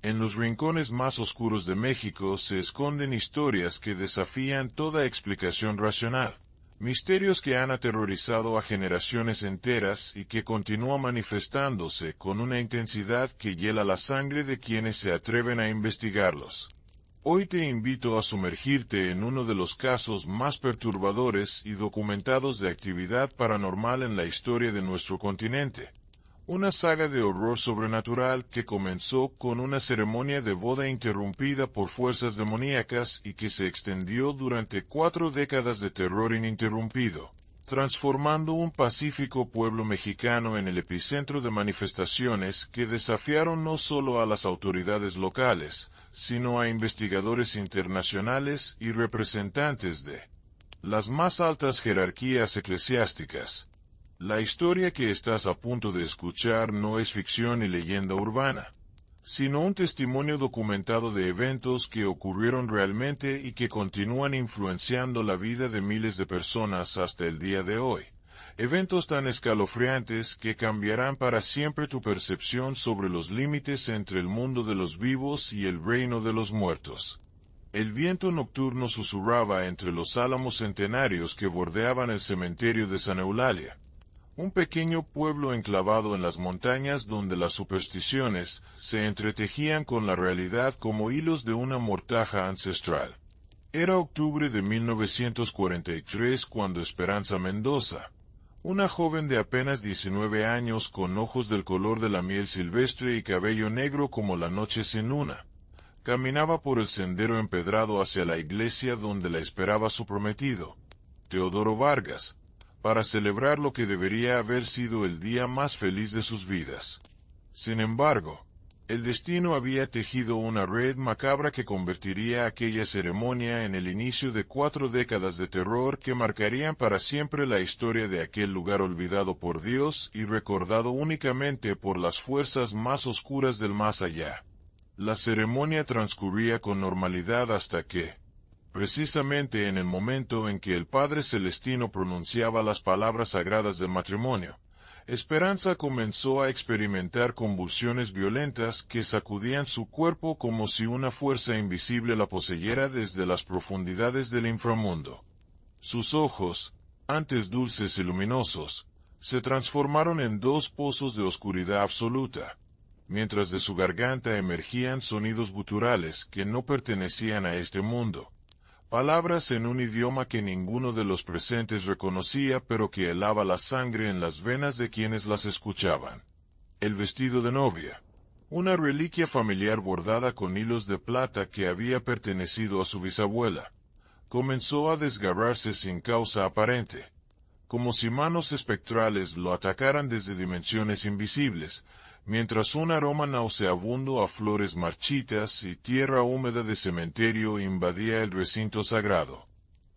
En los rincones más oscuros de México se esconden historias que desafían toda explicación racional. Misterios que han aterrorizado a generaciones enteras y que continúan manifestándose con una intensidad que hiela la sangre de quienes se atreven a investigarlos. Hoy te invito a sumergirte en uno de los casos más perturbadores y documentados de actividad paranormal en la historia de nuestro continente. Una saga de horror sobrenatural que comenzó con una ceremonia de boda interrumpida por fuerzas demoníacas y que se extendió durante 4 décadas de terror ininterrumpido, transformando un pacífico pueblo mexicano en el epicentro de manifestaciones que desafiaron no solo a las autoridades locales, sino a investigadores internacionales y representantes de las más altas jerarquías eclesiásticas. La historia que estás a punto de escuchar no es ficción ni leyenda urbana, sino un testimonio documentado de eventos que ocurrieron realmente y que continúan influenciando la vida de miles de personas hasta el día de hoy. Eventos tan escalofriantes que cambiarán para siempre tu percepción sobre los límites entre el mundo de los vivos y el reino de los muertos. El viento nocturno susurraba entre los álamos centenarios que bordeaban el cementerio de San Eulalia, un pequeño pueblo enclavado en las montañas donde las supersticiones se entretejían con la realidad como hilos de una mortaja ancestral. Era octubre de 1943 cuando Esperanza Mendoza, una joven de apenas 19 años con ojos del color de la miel silvestre y cabello negro como la noche sin luna, caminaba por el sendero empedrado hacia la iglesia donde la esperaba su prometido, Teodoro Vargas, para celebrar lo que debería haber sido el día más feliz de sus vidas. Sin embargo, el destino había tejido una red macabra que convertiría aquella ceremonia en el inicio de 4 décadas de terror que marcarían para siempre la historia de aquel lugar olvidado por Dios y recordado únicamente por las fuerzas más oscuras del más allá. La ceremonia transcurría con normalidad hasta que, precisamente en el momento en que el Padre Celestino pronunciaba las palabras sagradas del matrimonio, Esperanza comenzó a experimentar convulsiones violentas que sacudían su cuerpo como si una fuerza invisible la poseyera desde las profundidades del inframundo. Sus ojos, antes dulces y luminosos, se transformaron en 2 pozos de oscuridad absoluta, mientras de su garganta emergían sonidos guturales que no pertenecían a este mundo. Palabras en un idioma que ninguno de los presentes reconocía pero que helaba la sangre en las venas de quienes las escuchaban. El vestido de novia, una reliquia familiar bordada con hilos de plata que había pertenecido a su bisabuela, comenzó a desgarrarse sin causa aparente, como si manos espectrales lo atacaran desde dimensiones invisibles, mientras un aroma nauseabundo a flores marchitas y tierra húmeda de cementerio invadía el recinto sagrado,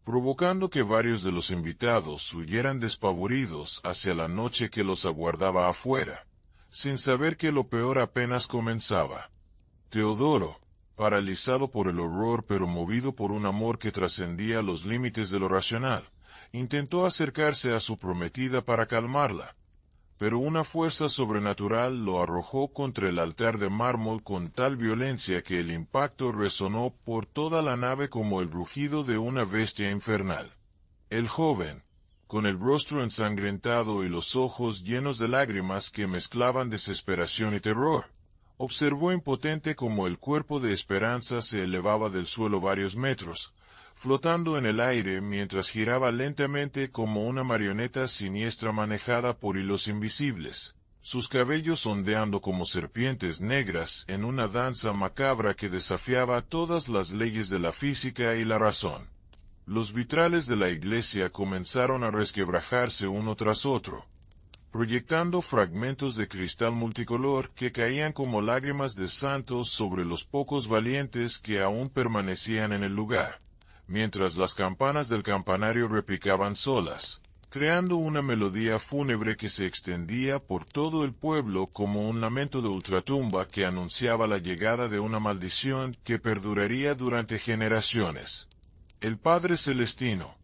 provocando que varios de los invitados huyeran despavoridos hacia la noche que los aguardaba afuera, sin saber que lo peor apenas comenzaba. Teodoro, paralizado por el horror pero movido por un amor que trascendía los límites de lo racional, intentó acercarse a su prometida para calmarla, pero una fuerza sobrenatural lo arrojó contra el altar de mármol con tal violencia que el impacto resonó por toda la nave como el rugido de una bestia infernal. El joven, con el rostro ensangrentado y los ojos llenos de lágrimas que mezclaban desesperación y terror, observó impotente como el cuerpo de Esperanza se elevaba del suelo varios metros, flotando en el aire mientras giraba lentamente como una marioneta siniestra manejada por hilos invisibles, sus cabellos ondeando como serpientes negras en una danza macabra que desafiaba todas las leyes de la física y la razón. Los vitrales de la iglesia comenzaron a resquebrajarse uno tras otro, proyectando fragmentos de cristal multicolor que caían como lágrimas de santos sobre los pocos valientes que aún permanecían en el lugar, mientras las campanas del campanario repicaban solas, creando una melodía fúnebre que se extendía por todo el pueblo como un lamento de ultratumba que anunciaba la llegada de una maldición que perduraría durante generaciones. El Padre Celestino,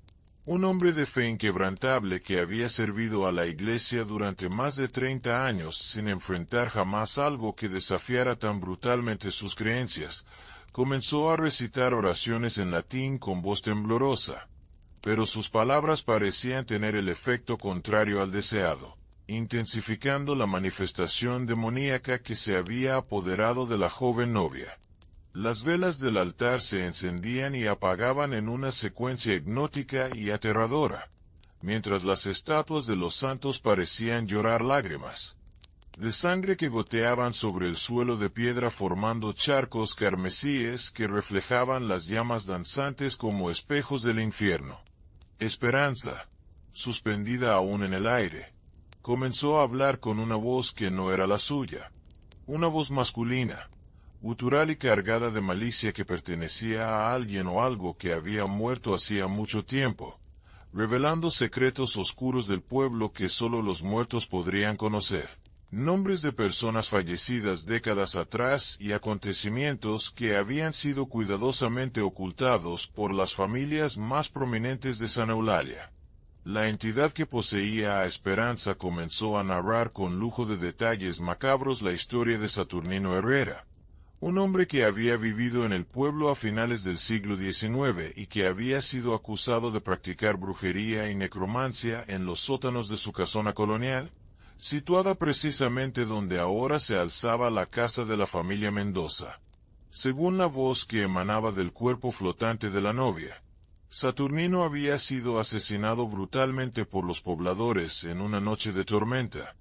Un hombre de fe inquebrantable que había servido a la Iglesia durante más de 30 años sin enfrentar jamás algo que desafiara tan brutalmente sus creencias, comenzó a recitar oraciones en latín con voz temblorosa. Pero sus palabras parecían tener el efecto contrario al deseado, intensificando la manifestación demoníaca que se había apoderado de la joven novia. Las velas del altar se encendían y apagaban en una secuencia hipnótica y aterradora, mientras las estatuas de los santos parecían llorar lágrimas de sangre que goteaban sobre el suelo de piedra formando charcos carmesíes que reflejaban las llamas danzantes como espejos del infierno. Esperanza, suspendida aún en el aire, comenzó a hablar con una voz que no era la suya, una voz masculina, gutural y cargada de malicia que pertenecía a alguien o algo que había muerto hacía mucho tiempo, revelando secretos oscuros del pueblo que solo los muertos podrían conocer, nombres de personas fallecidas décadas atrás y acontecimientos que habían sido cuidadosamente ocultados por las familias más prominentes de San Eulalia. La entidad que poseía a Esperanza comenzó a narrar con lujo de detalles macabros la historia de Saturnino Herrera, un hombre que había vivido en el pueblo a finales del siglo XIX y que había sido acusado de practicar brujería y necromancia en los sótanos de su casona colonial, situada precisamente donde ahora se alzaba la casa de la familia Mendoza. Según la voz que emanaba del cuerpo flotante de la novia, Saturnino había sido asesinado brutalmente por los pobladores en una noche de tormenta,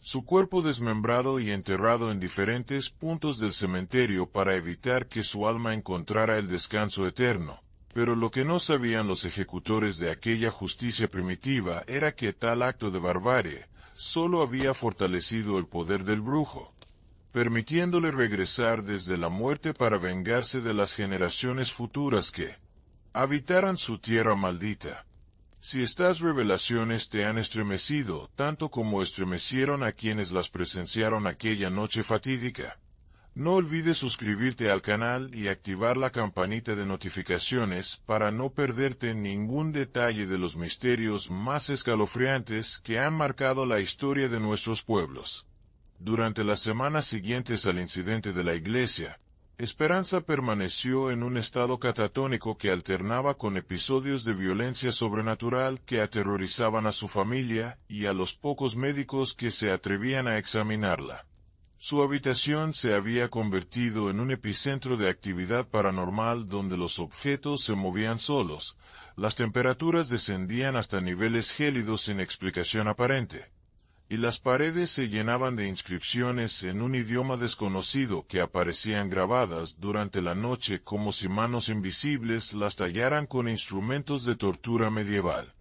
su cuerpo desmembrado y enterrado en diferentes puntos del cementerio para evitar que su alma encontrara el descanso eterno. Pero lo que no sabían los ejecutores de aquella justicia primitiva era que tal acto de barbarie solo había fortalecido el poder del brujo, permitiéndole regresar desde la muerte para vengarse de las generaciones futuras que habitaran su tierra maldita. Si estas revelaciones te han estremecido, tanto como estremecieron a quienes las presenciaron aquella noche fatídica, no olvides suscribirte al canal y activar la campanita de notificaciones para no perderte ningún detalle de los misterios más escalofriantes que han marcado la historia de nuestros pueblos. Durante las semanas siguientes al incidente de la iglesia, Esperanza permaneció en un estado catatónico que alternaba con episodios de violencia sobrenatural que aterrorizaban a su familia y a los pocos médicos que se atrevían a examinarla. Su habitación se había convertido en un epicentro de actividad paranormal donde los objetos se movían solos, las temperaturas descendían hasta niveles gélidos sin explicación aparente, y las paredes se llenaban de inscripciones en un idioma desconocido que aparecían grabadas durante la noche como si manos invisibles las tallaran con instrumentos de tortura medieval.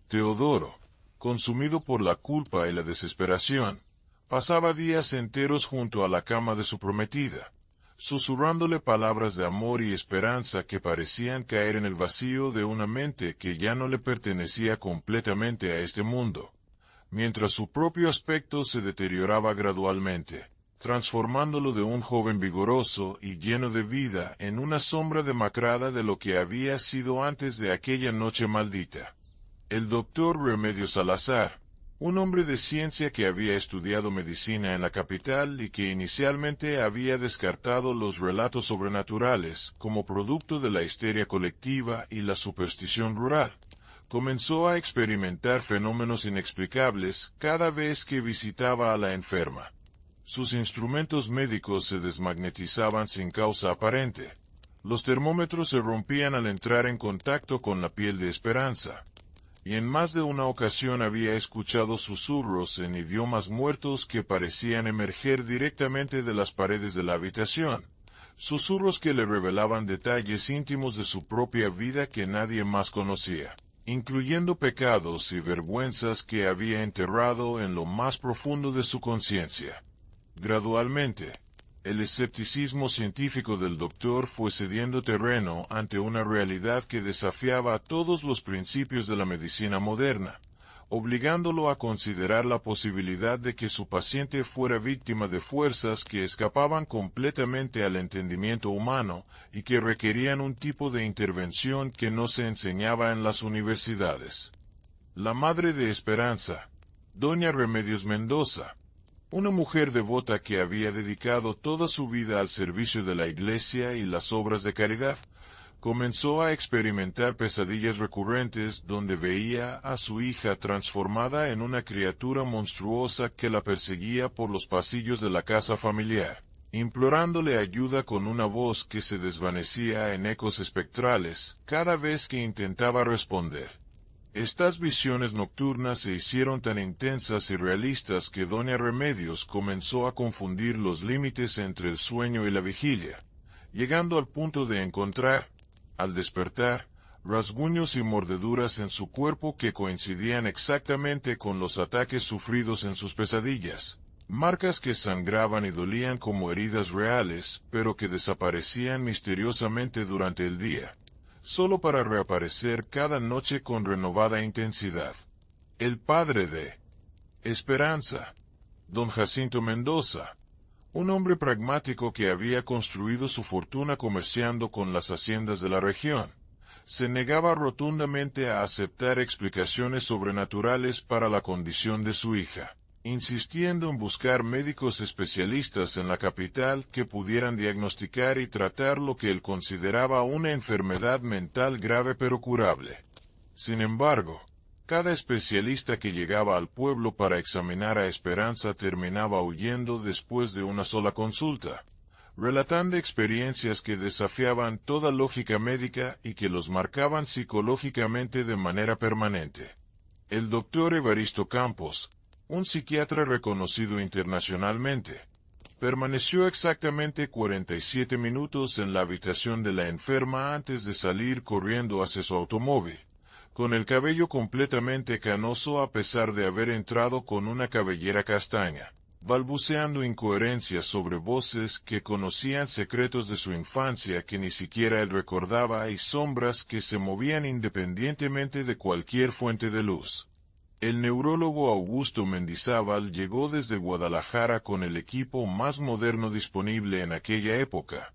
Teodoro, consumido por la culpa y la desesperación, pasaba días enteros junto a la cama de su prometida, susurrándole palabras de amor y esperanza que parecían caer en el vacío de una mente que ya no le pertenecía completamente a este mundo, mientras su propio aspecto se deterioraba gradualmente, transformándolo de un joven vigoroso y lleno de vida en una sombra demacrada de lo que había sido antes de aquella noche maldita. El doctor Remedios Salazar, un hombre de ciencia que había estudiado medicina en la capital y que inicialmente había descartado los relatos sobrenaturales como producto de la histeria colectiva y la superstición rural, comenzó a experimentar fenómenos inexplicables cada vez que visitaba a la enferma. Sus instrumentos médicos se desmagnetizaban sin causa aparente. Los termómetros se rompían al entrar en contacto con la piel de Esperanza. Y en más de una ocasión había escuchado susurros en idiomas muertos que parecían emerger directamente de las paredes de la habitación. Susurros que le revelaban detalles íntimos de su propia vida que nadie más conocía, incluyendo pecados y vergüenzas que había enterrado en lo más profundo de su conciencia. Gradualmente, el escepticismo científico del doctor fue cediendo terreno ante una realidad que desafiaba todos los principios de la medicina moderna, obligándolo a considerar la posibilidad de que su paciente fuera víctima de fuerzas que escapaban completamente al entendimiento humano y que requerían un tipo de intervención que no se enseñaba en las universidades. La madre de Esperanza, doña Remedios Mendoza, una mujer devota que había dedicado toda su vida al servicio de la Iglesia y las obras de caridad, comenzó a experimentar pesadillas recurrentes donde veía a su hija transformada en una criatura monstruosa que la perseguía por los pasillos de la casa familiar, implorándole ayuda con una voz que se desvanecía en ecos espectrales cada vez que intentaba responder. Estas visiones nocturnas se hicieron tan intensas y realistas que doña Remedios comenzó a confundir los límites entre el sueño y la vigilia, llegando al punto de encontrar, al despertar, rasguños y mordeduras en su cuerpo que coincidían exactamente con los ataques sufridos en sus pesadillas, marcas que sangraban y dolían como heridas reales, pero que desaparecían misteriosamente durante el día, solo para reaparecer cada noche con renovada intensidad. El padre de Esperanza, don Jacinto Mendoza, un hombre pragmático que había construido su fortuna comerciando con las haciendas de la región, se negaba rotundamente a aceptar explicaciones sobrenaturales para la condición de su hija, insistiendo en buscar médicos especialistas en la capital que pudieran diagnosticar y tratar lo que él consideraba una enfermedad mental grave pero curable. Sin embargo, cada especialista que llegaba al pueblo para examinar a Esperanza terminaba huyendo después de una sola consulta, relatando experiencias que desafiaban toda lógica médica y que los marcaban psicológicamente de manera permanente. El doctor Evaristo Campos, un psiquiatra reconocido internacionalmente, permaneció exactamente 47 minutos en la habitación de la enferma antes de salir corriendo hacia su automóvil, con el cabello completamente canoso a pesar de haber entrado con una cabellera castaña, balbuceando incoherencias sobre voces que conocían secretos de su infancia que ni siquiera él recordaba y sombras que se movían independientemente de cualquier fuente de luz. El neurólogo Augusto Mendizábal llegó desde Guadalajara con el equipo más moderno disponible en aquella época,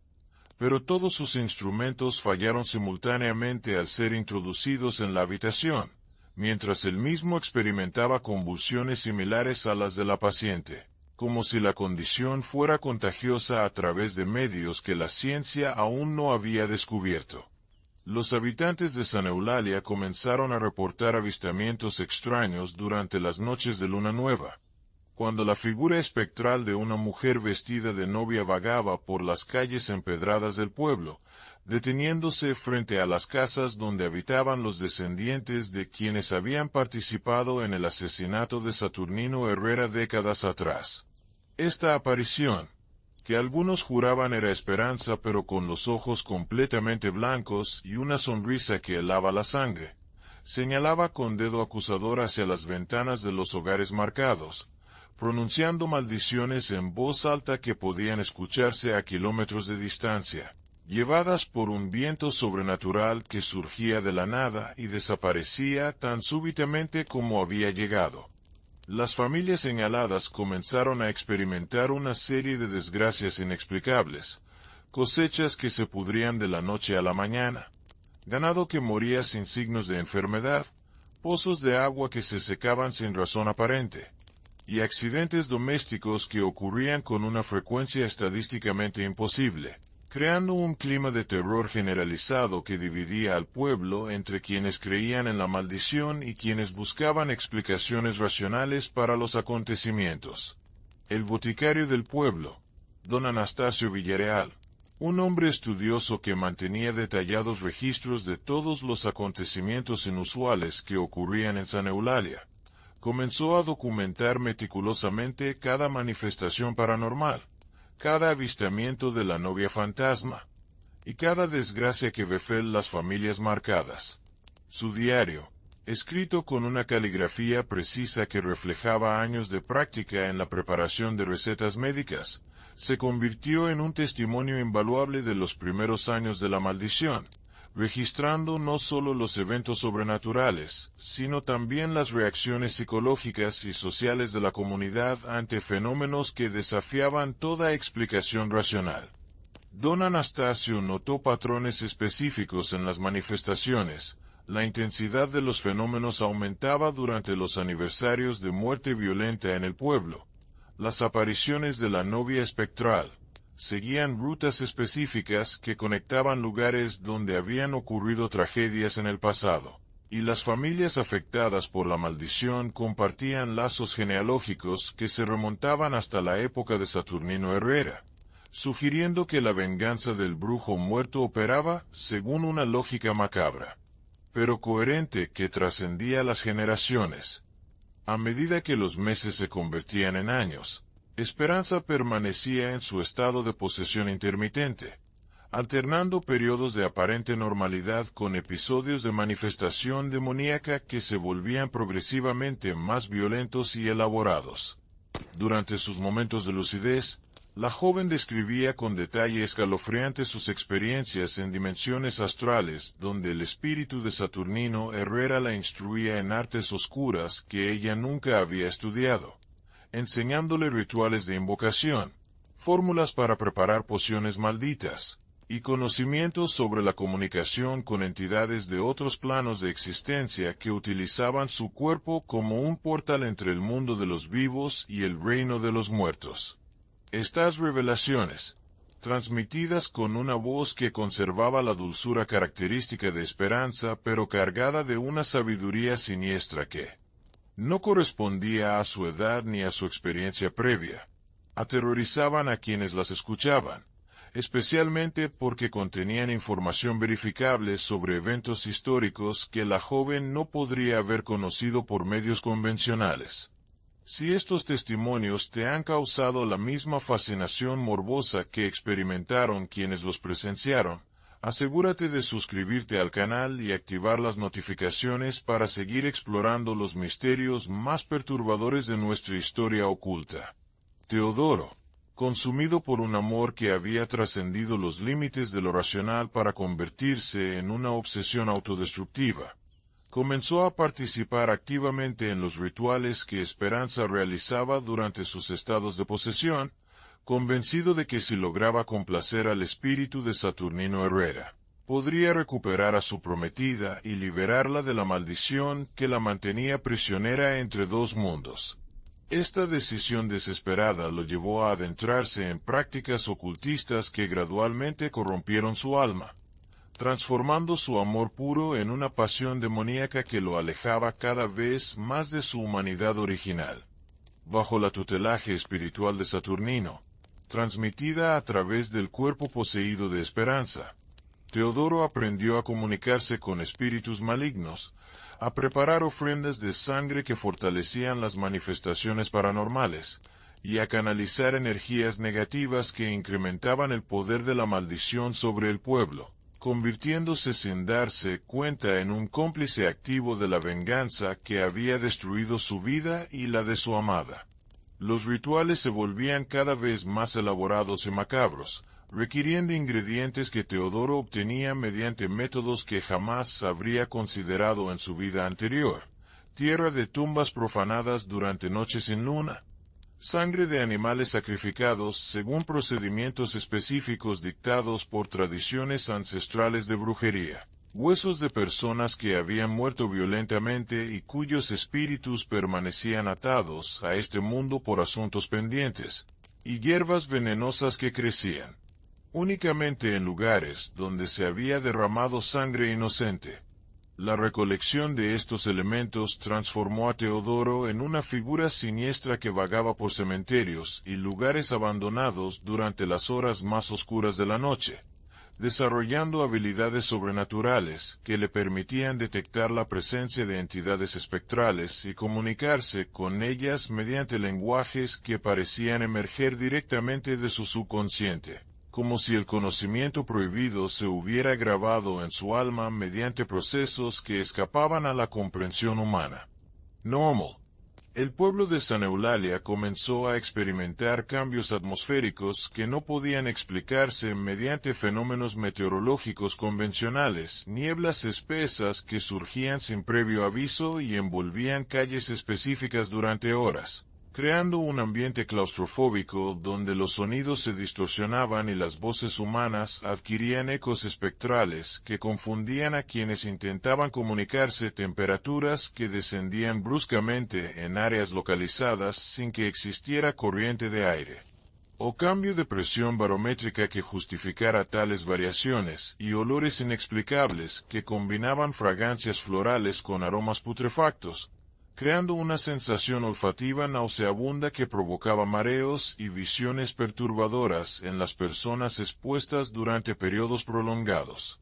pero todos sus instrumentos fallaron simultáneamente al ser introducidos en la habitación, mientras él mismo experimentaba convulsiones similares a las de la paciente, como si la condición fuera contagiosa a través de medios que la ciencia aún no había descubierto. Los habitantes de San Eulalia comenzaron a reportar avistamientos extraños durante las noches de luna nueva, cuando la figura espectral de una mujer vestida de novia vagaba por las calles empedradas del pueblo, deteniéndose frente a las casas donde habitaban los descendientes de quienes habían participado en el asesinato de Saturnino Herrera décadas atrás. Esta aparición, que algunos juraban era Esperanza pero con los ojos completamente blancos y una sonrisa que helaba la sangre, señalaba con dedo acusador hacia las ventanas de los hogares marcados, pronunciando maldiciones en voz alta que podían escucharse a kilómetros de distancia, llevadas por un viento sobrenatural que surgía de la nada y desaparecía tan súbitamente como había llegado. Las familias señaladas comenzaron a experimentar una serie de desgracias inexplicables, cosechas que se pudrían de la noche a la mañana, ganado que moría sin signos de enfermedad, pozos de agua que se secaban sin razón aparente, y accidentes domésticos que ocurrían con una frecuencia estadísticamente imposible, creando un clima de terror generalizado que dividía al pueblo entre quienes creían en la maldición y quienes buscaban explicaciones racionales para los acontecimientos. El boticario del pueblo, don Anastasio Villarreal, un hombre estudioso que mantenía detallados registros de todos los acontecimientos inusuales que ocurrían en San Eulalia, comenzó a documentar meticulosamente cada manifestación paranormal, cada avistamiento de la novia fantasma, y cada desgracia que befel las familias marcadas. Su diario, escrito con una caligrafía precisa que reflejaba años de práctica en la preparación de recetas médicas, se convirtió en un testimonio invaluable de los primeros años de la maldición, registrando no solo los eventos sobrenaturales, sino también las reacciones psicológicas y sociales de la comunidad ante fenómenos que desafiaban toda explicación racional. Don Anastasio notó patrones específicos en las manifestaciones. La intensidad de los fenómenos aumentaba durante los aniversarios de muerte violenta en el pueblo. Las apariciones de la novia espectral seguían rutas específicas que conectaban lugares donde habían ocurrido tragedias en el pasado, y las familias afectadas por la maldición compartían lazos genealógicos que se remontaban hasta la época de Saturnino Herrera, sugiriendo que la venganza del brujo muerto operaba según una lógica macabra, pero coherente que trascendía las generaciones. A medida que los meses se convertían en años, Esperanza permanecía en su estado de posesión intermitente, alternando periodos de aparente normalidad con episodios de manifestación demoníaca que se volvían progresivamente más violentos y elaborados. Durante sus momentos de lucidez, la joven describía con detalle escalofriante sus experiencias en dimensiones astrales, donde el espíritu de Saturnino Herrera la instruía en artes oscuras que ella nunca había estudiado, enseñándole rituales de invocación, fórmulas para preparar pociones malditas, y conocimientos sobre la comunicación con entidades de otros planos de existencia que utilizaban su cuerpo como un portal entre el mundo de los vivos y el reino de los muertos. Estas revelaciones, transmitidas con una voz que conservaba la dulzura característica de Esperanza pero cargada de una sabiduría siniestra que no correspondía a su edad ni a su experiencia previa, aterrorizaban a quienes las escuchaban, especialmente porque contenían información verificable sobre eventos históricos que la joven no podría haber conocido por medios convencionales. Si estos testimonios te han causado la misma fascinación morbosa que experimentaron quienes los presenciaron, asegúrate de suscribirte al canal y activar las notificaciones para seguir explorando los misterios más perturbadores de nuestra historia oculta. Teodoro, consumido por un amor que había trascendido los límites de lo racional para convertirse en una obsesión autodestructiva, comenzó a participar activamente en los rituales que Esperanza realizaba durante sus estados de posesión, convencido de que si lograba complacer al espíritu de Saturnino Herrera, podría recuperar a su prometida y liberarla de la maldición que la mantenía prisionera entre dos mundos. Esta decisión desesperada lo llevó a adentrarse en prácticas ocultistas que gradualmente corrompieron su alma, transformando su amor puro en una pasión demoníaca que lo alejaba cada vez más de su humanidad original. Bajo la tutelaje espiritual de Saturnino, transmitida a través del cuerpo poseído de Esperanza, Teodoro aprendió a comunicarse con espíritus malignos, a preparar ofrendas de sangre que fortalecían las manifestaciones paranormales, y a canalizar energías negativas que incrementaban el poder de la maldición sobre el pueblo, convirtiéndose sin darse cuenta en un cómplice activo de la venganza que había destruido su vida y la de su amada. Los rituales se volvían cada vez más elaborados y macabros, requiriendo ingredientes que Teodoro obtenía mediante métodos que jamás habría considerado en su vida anterior: tierra de tumbas profanadas durante noches sin luna, sangre de animales sacrificados según procedimientos específicos dictados por tradiciones ancestrales de brujería, huesos de personas que habían muerto violentamente y cuyos espíritus permanecían atados a este mundo por asuntos pendientes, y hierbas venenosas que crecían únicamente en lugares donde se había derramado sangre inocente. La recolección de estos elementos transformó a Teodoro en una figura siniestra que vagaba por cementerios y lugares abandonados durante las horas más oscuras de la noche, desarrollando habilidades sobrenaturales que le permitían detectar la presencia de entidades espectrales y comunicarse con ellas mediante lenguajes que parecían emerger directamente de su subconsciente, como si el conocimiento prohibido se hubiera grabado en su alma mediante procesos que escapaban a la comprensión humana. Normal. El pueblo de San Eulalia comenzó a experimentar cambios atmosféricos que no podían explicarse mediante fenómenos meteorológicos convencionales, nieblas espesas que surgían sin previo aviso y envolvían calles específicas durante horas, creando un ambiente claustrofóbico donde los sonidos se distorsionaban y las voces humanas adquirían ecos espectrales que confundían a quienes intentaban comunicarse, temperaturas que descendían bruscamente en áreas localizadas sin que existiera corriente de aire o cambio de presión barométrica que justificara tales variaciones, y olores inexplicables que combinaban fragancias florales con aromas putrefactos, creando una sensación olfativa nauseabunda que provocaba mareos y visiones perturbadoras en las personas expuestas durante periodos prolongados.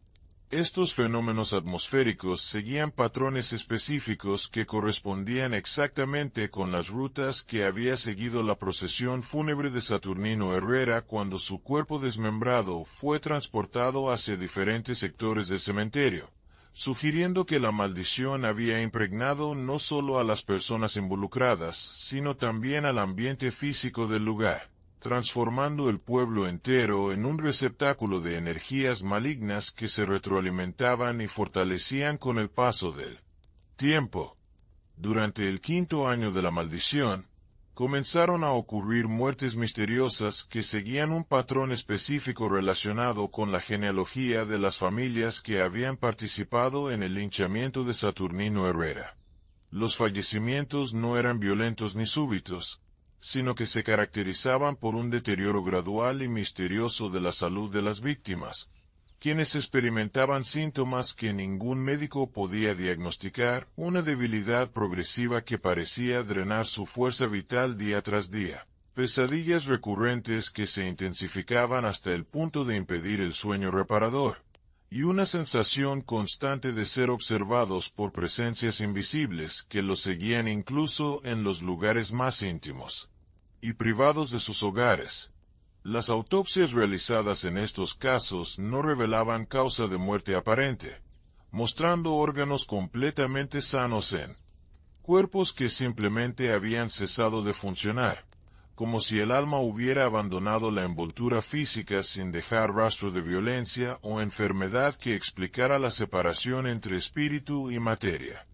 Estos fenómenos atmosféricos seguían patrones específicos que correspondían exactamente con las rutas que había seguido la procesión fúnebre de Saturnino Herrera cuando su cuerpo desmembrado fue transportado hacia diferentes sectores del cementerio, sugiriendo que la maldición había impregnado no solo a las personas involucradas, sino también al ambiente físico del lugar, transformando el pueblo entero en un receptáculo de energías malignas que se retroalimentaban y fortalecían con el paso del tiempo. Durante el 5º año de la maldición, comenzaron a ocurrir muertes misteriosas que seguían un patrón específico relacionado con la genealogía de las familias que habían participado en el linchamiento de Saturnino Herrera. Los fallecimientos no eran violentos ni súbitos, sino que se caracterizaban por un deterioro gradual y misterioso de la salud de las víctimas, quienes experimentaban síntomas que ningún médico podía diagnosticar, una debilidad progresiva que parecía drenar su fuerza vital día tras día, pesadillas recurrentes que se intensificaban hasta el punto de impedir el sueño reparador, y una sensación constante de ser observados por presencias invisibles que los seguían incluso en los lugares más íntimos y privados de sus hogares. Las autopsias realizadas en estos casos no revelaban causa de muerte aparente, mostrando órganos completamente sanos en cuerpos que simplemente habían cesado de funcionar, como si el alma hubiera abandonado la envoltura física sin dejar rastro de violencia o enfermedad que explicara la separación entre espíritu y materia.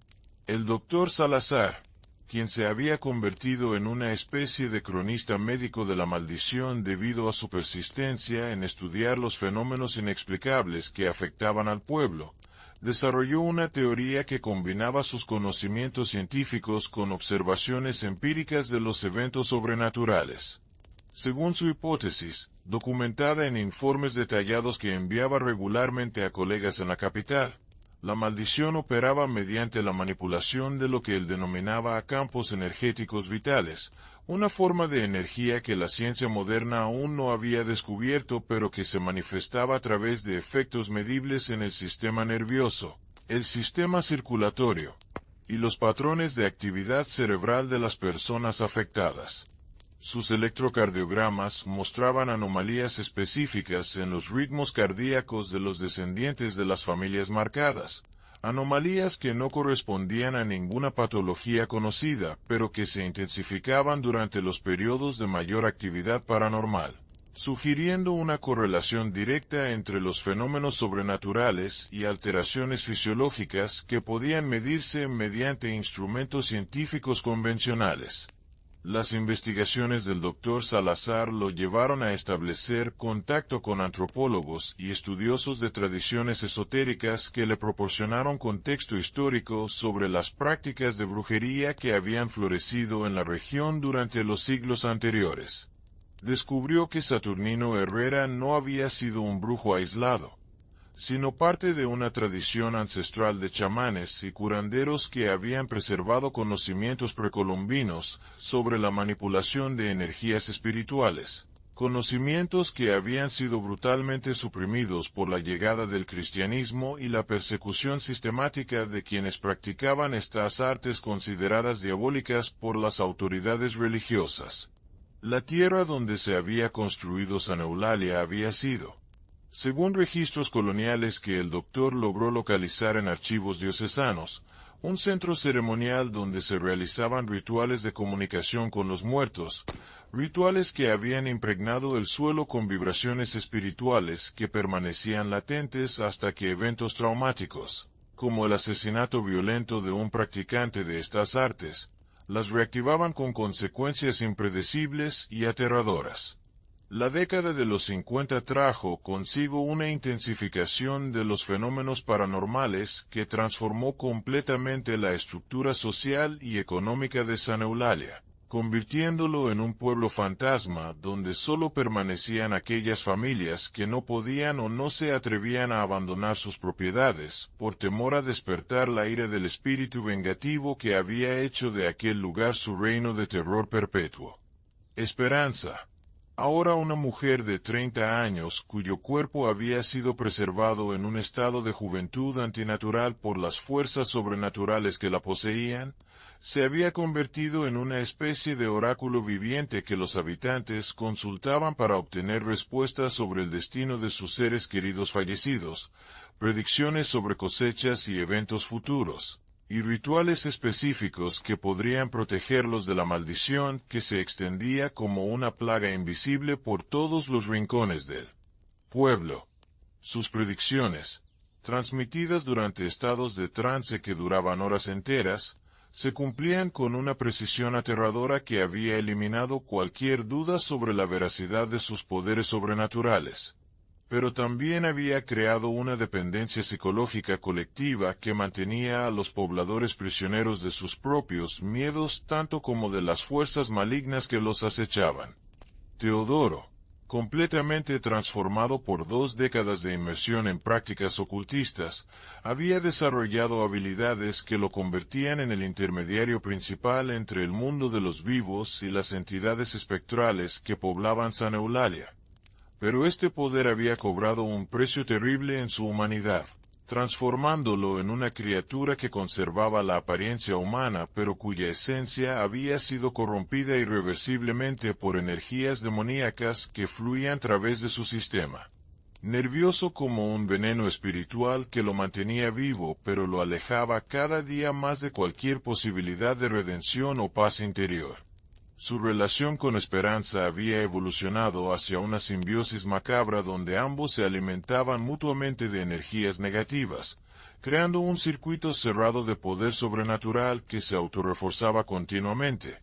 El doctor Salazar, quien se había convertido en una especie de cronista médico de la maldición debido a su persistencia en estudiar los fenómenos inexplicables que afectaban al pueblo, desarrolló una teoría que combinaba sus conocimientos científicos con observaciones empíricas de los eventos sobrenaturales. Según su hipótesis, documentada en informes detallados que enviaba regularmente a colegas en la capital, la maldición operaba mediante la manipulación de lo que él denominaba campos energéticos vitales, una forma de energía que la ciencia moderna aún no había descubierto pero que se manifestaba a través de efectos medibles en el sistema nervioso, el sistema circulatorio y los patrones de actividad cerebral de las personas afectadas. Sus electrocardiogramas mostraban anomalías específicas en los ritmos cardíacos de los descendientes de las familias marcadas, anomalías que no correspondían a ninguna patología conocida, pero que se intensificaban durante los periodos de mayor actividad paranormal, sugiriendo una correlación directa entre los fenómenos sobrenaturales y alteraciones fisiológicas que podían medirse mediante instrumentos científicos convencionales. Las investigaciones del Dr. Salazar lo llevaron a establecer contacto con antropólogos y estudiosos de tradiciones esotéricas que le proporcionaron contexto histórico sobre las prácticas de brujería que habían florecido en la región durante los siglos anteriores. Descubrió que Saturnino Herrera no había sido un brujo aislado, sino parte de una tradición ancestral de chamanes y curanderos que habían preservado conocimientos precolombinos sobre la manipulación de energías espirituales, conocimientos que habían sido brutalmente suprimidos por la llegada del cristianismo y la persecución sistemática de quienes practicaban estas artes consideradas diabólicas por las autoridades religiosas. La tierra donde se había construido San Eulalia había sido, según registros coloniales que el doctor logró localizar en archivos diocesanos, un centro ceremonial donde se realizaban rituales de comunicación con los muertos, rituales que habían impregnado el suelo con vibraciones espirituales que permanecían latentes hasta que eventos traumáticos, como el asesinato violento de un practicante de estas artes, las reactivaban con consecuencias impredecibles y aterradoras. La década de los 50 trajo consigo una intensificación de los fenómenos paranormales que transformó completamente la estructura social y económica de San Eulalia, convirtiéndolo en un pueblo fantasma donde solo permanecían aquellas familias que no podían o no se atrevían a abandonar sus propiedades, por temor a despertar la ira del espíritu vengativo que había hecho de aquel lugar su reino de terror perpetuo. Esperanza. Ahora una mujer de 30 años cuyo cuerpo había sido preservado en un estado de juventud antinatural por las fuerzas sobrenaturales que la poseían, se había convertido en una especie de oráculo viviente que los habitantes consultaban para obtener respuestas sobre el destino de sus seres queridos fallecidos, predicciones sobre cosechas y eventos futuros, y rituales específicos que podrían protegerlos de la maldición que se extendía como una plaga invisible por todos los rincones del pueblo. Sus predicciones, transmitidas durante estados de trance que duraban horas enteras, se cumplían con una precisión aterradora que había eliminado cualquier duda sobre la veracidad de sus poderes sobrenaturales. Pero también había creado una dependencia psicológica colectiva que mantenía a los pobladores prisioneros de sus propios miedos tanto como de las fuerzas malignas que los acechaban. Teodoro, completamente transformado por 2 décadas de inmersión en prácticas ocultistas, había desarrollado habilidades que lo convertían en el intermediario principal entre el mundo de los vivos y las entidades espectrales que poblaban San Eulalia. Pero este poder había cobrado un precio terrible en su humanidad, transformándolo en una criatura que conservaba la apariencia humana pero cuya esencia había sido corrompida irreversiblemente por energías demoníacas que fluían a través de su sistema. Nervioso como un veneno espiritual que lo mantenía vivo pero lo alejaba cada día más de cualquier posibilidad de redención o paz interior. Su relación con Esperanza había evolucionado hacia una simbiosis macabra donde ambos se alimentaban mutuamente de energías negativas, creando un circuito cerrado de poder sobrenatural que se autorreforzaba continuamente,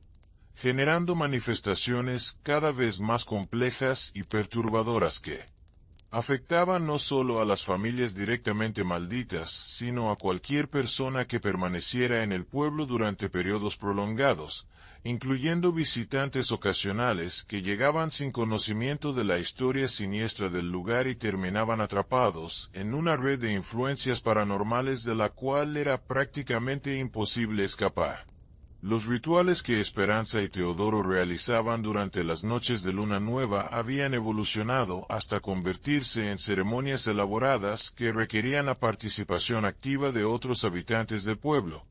generando manifestaciones cada vez más complejas y perturbadoras que afectaban no solo a las familias directamente malditas, sino a cualquier persona que permaneciera en el pueblo durante periodos prolongados, incluyendo visitantes ocasionales que llegaban sin conocimiento de la historia siniestra del lugar y terminaban atrapados en una red de influencias paranormales de la cual era prácticamente imposible escapar. Los rituales que Esperanza y Teodoro realizaban durante las noches de luna nueva habían evolucionado hasta convertirse en ceremonias elaboradas que requerían la participación activa de otros habitantes del pueblo,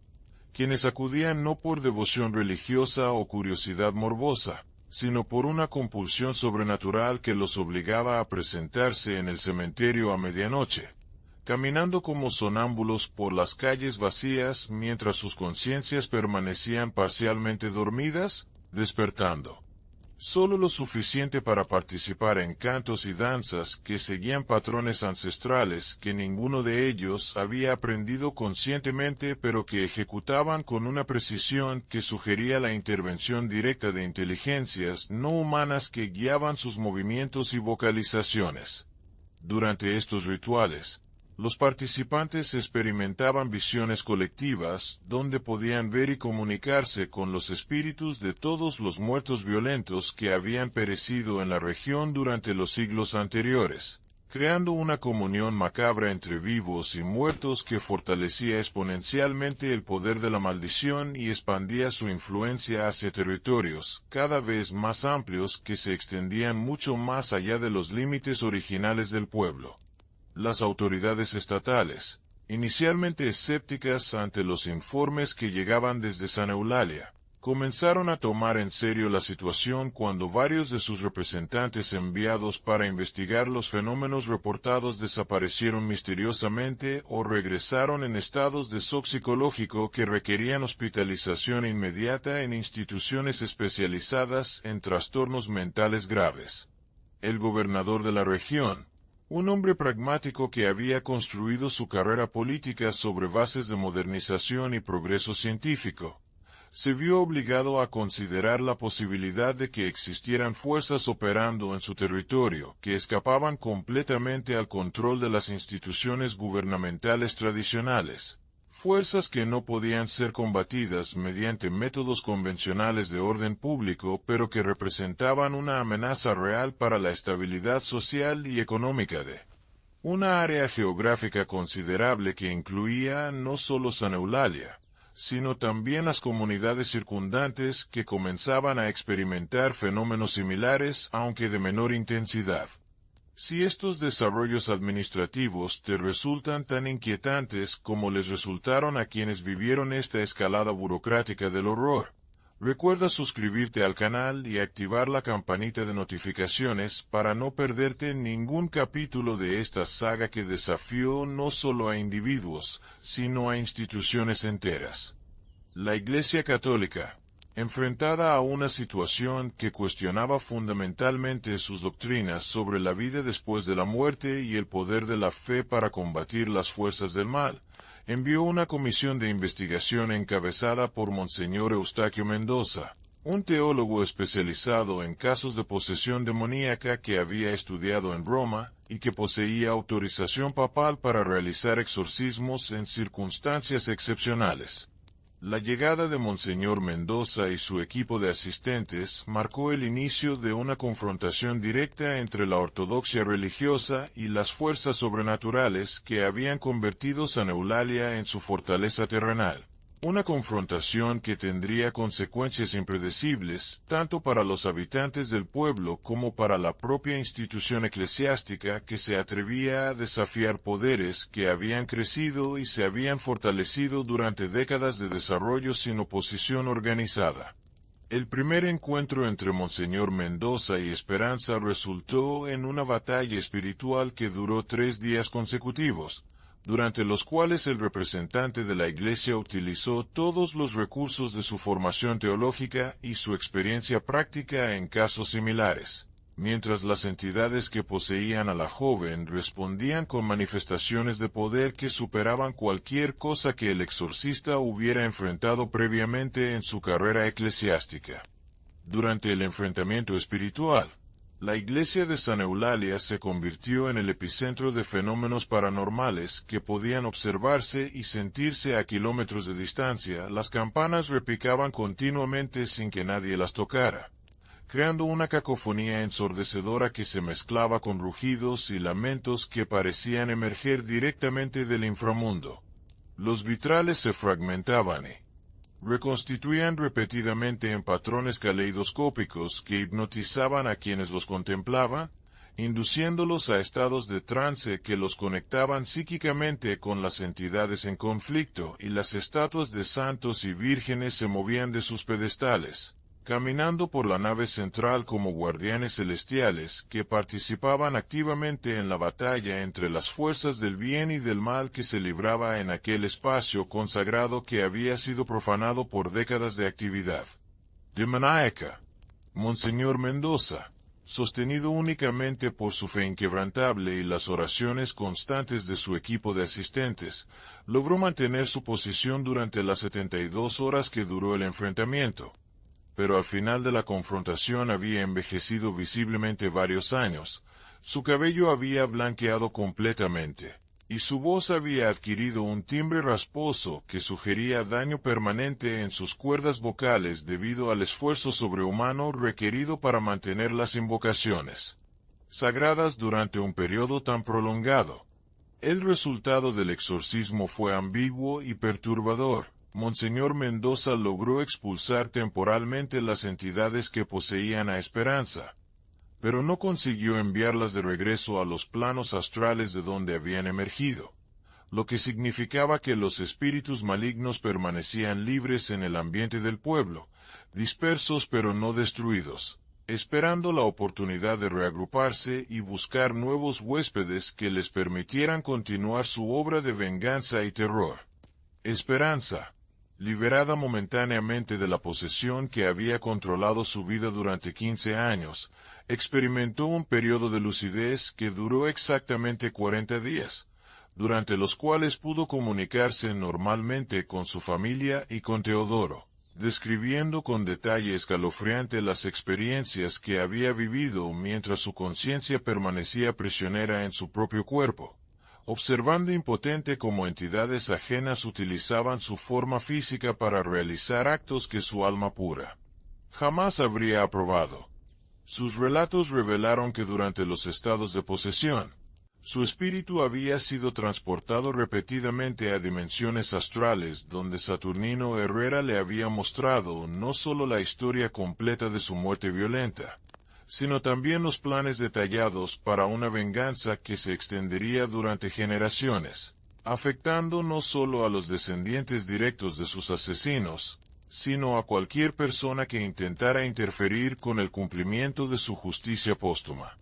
quienes acudían no por devoción religiosa o curiosidad morbosa, sino por una compulsión sobrenatural que los obligaba a presentarse en el cementerio a medianoche, caminando como sonámbulos por las calles vacías mientras sus conciencias permanecían parcialmente dormidas, despertando solo lo suficiente para participar en cantos y danzas que seguían patrones ancestrales que ninguno de ellos había aprendido conscientemente pero que ejecutaban con una precisión que sugería la intervención directa de inteligencias no humanas que guiaban sus movimientos y vocalizaciones. Durante estos rituales, los participantes experimentaban visiones colectivas, donde podían ver y comunicarse con los espíritus de todos los muertos violentos que habían perecido en la región durante los siglos anteriores, creando una comunión macabra entre vivos y muertos que fortalecía exponencialmente el poder de la maldición y expandía su influencia hacia territorios cada vez más amplios que se extendían mucho más allá de los límites originales del pueblo. Las autoridades estatales, inicialmente escépticas ante los informes que llegaban desde San Eulalia, comenzaron a tomar en serio la situación cuando varios de sus representantes enviados para investigar los fenómenos reportados desaparecieron misteriosamente o regresaron en estados de shock psicológico que requerían hospitalización inmediata en instituciones especializadas en trastornos mentales graves. El gobernador de la región, un hombre pragmático que había construido su carrera política sobre bases de modernización y progreso científico, se vio obligado a considerar la posibilidad de que existieran fuerzas operando en su territorio que escapaban completamente al control de las instituciones gubernamentales tradicionales, fuerzas que no podían ser combatidas mediante métodos convencionales de orden público, pero que representaban una amenaza real para la estabilidad social y económica de una área geográfica considerable que incluía no solo San Eulalia, sino también las comunidades circundantes que comenzaban a experimentar fenómenos similares, aunque de menor intensidad. Si estos desarrollos administrativos te resultan tan inquietantes como les resultaron a quienes vivieron esta escalada burocrática del horror, recuerda suscribirte al canal y activar la campanita de notificaciones para no perderte ningún capítulo de esta saga que desafió no solo a individuos, sino a instituciones enteras. La Iglesia Católica, enfrentada a una situación que cuestionaba fundamentalmente sus doctrinas sobre la vida después de la muerte y el poder de la fe para combatir las fuerzas del mal, envió una comisión de investigación encabezada por Monseñor Eustaquio Mendoza, un teólogo especializado en casos de posesión demoníaca que había estudiado en Roma y que poseía autorización papal para realizar exorcismos en circunstancias excepcionales. La llegada de Monseñor Mendoza y su equipo de asistentes marcó el inicio de una confrontación directa entre la ortodoxia religiosa y las fuerzas sobrenaturales que habían convertido San Eulalia en su fortaleza terrenal. Una confrontación que tendría consecuencias impredecibles, tanto para los habitantes del pueblo como para la propia institución eclesiástica que se atrevía a desafiar poderes que habían crecido y se habían fortalecido durante décadas de desarrollo sin oposición organizada. El primer encuentro entre Monseñor Mendoza y Esperanza resultó en una batalla espiritual que duró 3 días consecutivos, durante los cuales el representante de la Iglesia utilizó todos los recursos de su formación teológica y su experiencia práctica en casos similares, mientras las entidades que poseían a la joven respondían con manifestaciones de poder que superaban cualquier cosa que el exorcista hubiera enfrentado previamente en su carrera eclesiástica. Durante el enfrentamiento espiritual, la iglesia de San Eulalia se convirtió en el epicentro de fenómenos paranormales que podían observarse y sentirse a kilómetros de distancia. Las campanas repicaban continuamente sin que nadie las tocara, creando una cacofonía ensordecedora que se mezclaba con rugidos y lamentos que parecían emerger directamente del inframundo. Los vitrales se fragmentaban y reconstituían repetidamente en patrones caleidoscópicos que hipnotizaban a quienes los contemplaban, induciéndolos a estados de trance que los conectaban psíquicamente con las entidades en conflicto, y las estatuas de santos y vírgenes se movían de sus pedestales, caminando por la nave central como guardianes celestiales que participaban activamente en la batalla entre las fuerzas del bien y del mal que se libraba en aquel espacio consagrado que había sido profanado por décadas de actividad demoníaca. Monseñor Mendoza, sostenido únicamente por su fe inquebrantable y las oraciones constantes de su equipo de asistentes, logró mantener su posición durante las 72 horas que duró el enfrentamiento. Pero al final de la confrontación había envejecido visiblemente varios años, su cabello había blanqueado completamente, y su voz había adquirido un timbre rasposo que sugería daño permanente en sus cuerdas vocales debido al esfuerzo sobrehumano requerido para mantener las invocaciones sagradas durante un periodo tan prolongado. El resultado del exorcismo fue ambiguo y perturbador. Monseñor Mendoza logró expulsar temporalmente las entidades que poseían a Esperanza, pero no consiguió enviarlas de regreso a los planos astrales de donde habían emergido, lo que significaba que los espíritus malignos permanecían libres en el ambiente del pueblo, dispersos pero no destruidos, esperando la oportunidad de reagruparse y buscar nuevos huéspedes que les permitieran continuar su obra de venganza y terror. Esperanza, liberada momentáneamente de la posesión que había controlado su vida durante 15 años, experimentó un periodo de lucidez que duró exactamente 40 días, durante los cuales pudo comunicarse normalmente con su familia y con Teodoro, describiendo con detalle escalofriante las experiencias que había vivido mientras su conciencia permanecía prisionera en su propio cuerpo, observando impotente cómo entidades ajenas utilizaban su forma física para realizar actos que su alma pura jamás habría aprobado. Sus relatos revelaron que durante los estados de posesión, su espíritu había sido transportado repetidamente a dimensiones astrales donde Saturnino Herrera le había mostrado no solo la historia completa de su muerte violenta, sino también los planes detallados para una venganza que se extendería durante generaciones, afectando no solo a los descendientes directos de sus asesinos, sino a cualquier persona que intentara interferir con el cumplimiento de su justicia póstuma.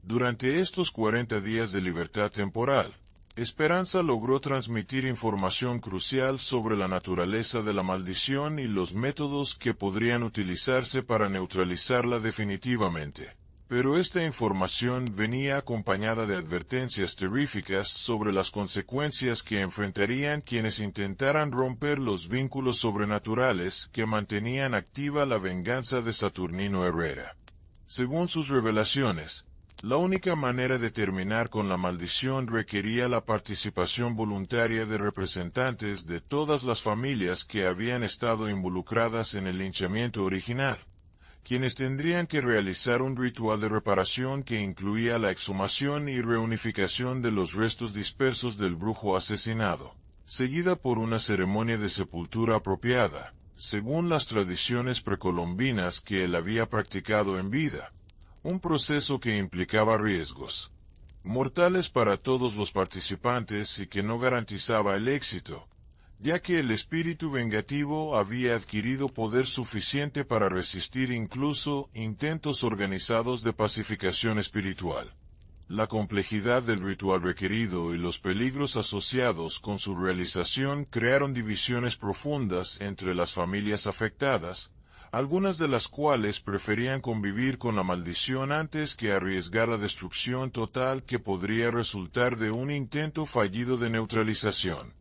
Durante estos 40 días de libertad temporal, Esperanza logró transmitir información crucial sobre la naturaleza de la maldición y los métodos que podrían utilizarse para neutralizarla definitivamente. Pero esta información venía acompañada de advertencias terríficas sobre las consecuencias que enfrentarían quienes intentaran romper los vínculos sobrenaturales que mantenían activa la venganza de Saturnino Herrera. Según sus revelaciones, la única manera de terminar con la maldición requería la participación voluntaria de representantes de todas las familias que habían estado involucradas en el linchamiento original, quienes tendrían que realizar un ritual de reparación que incluía la exhumación y reunificación de los restos dispersos del brujo asesinado, seguida por una ceremonia de sepultura apropiada, según las tradiciones precolombinas que él había practicado en vida. Un proceso que implicaba riesgos mortales para todos los participantes y que no garantizaba el éxito, ya que el espíritu vengativo había adquirido poder suficiente para resistir incluso intentos organizados de pacificación espiritual. La complejidad del ritual requerido y los peligros asociados con su realización crearon divisiones profundas entre las familias afectadas, algunas de las cuales preferían convivir con la maldición antes que arriesgar la destrucción total que podría resultar de un intento fallido de neutralización.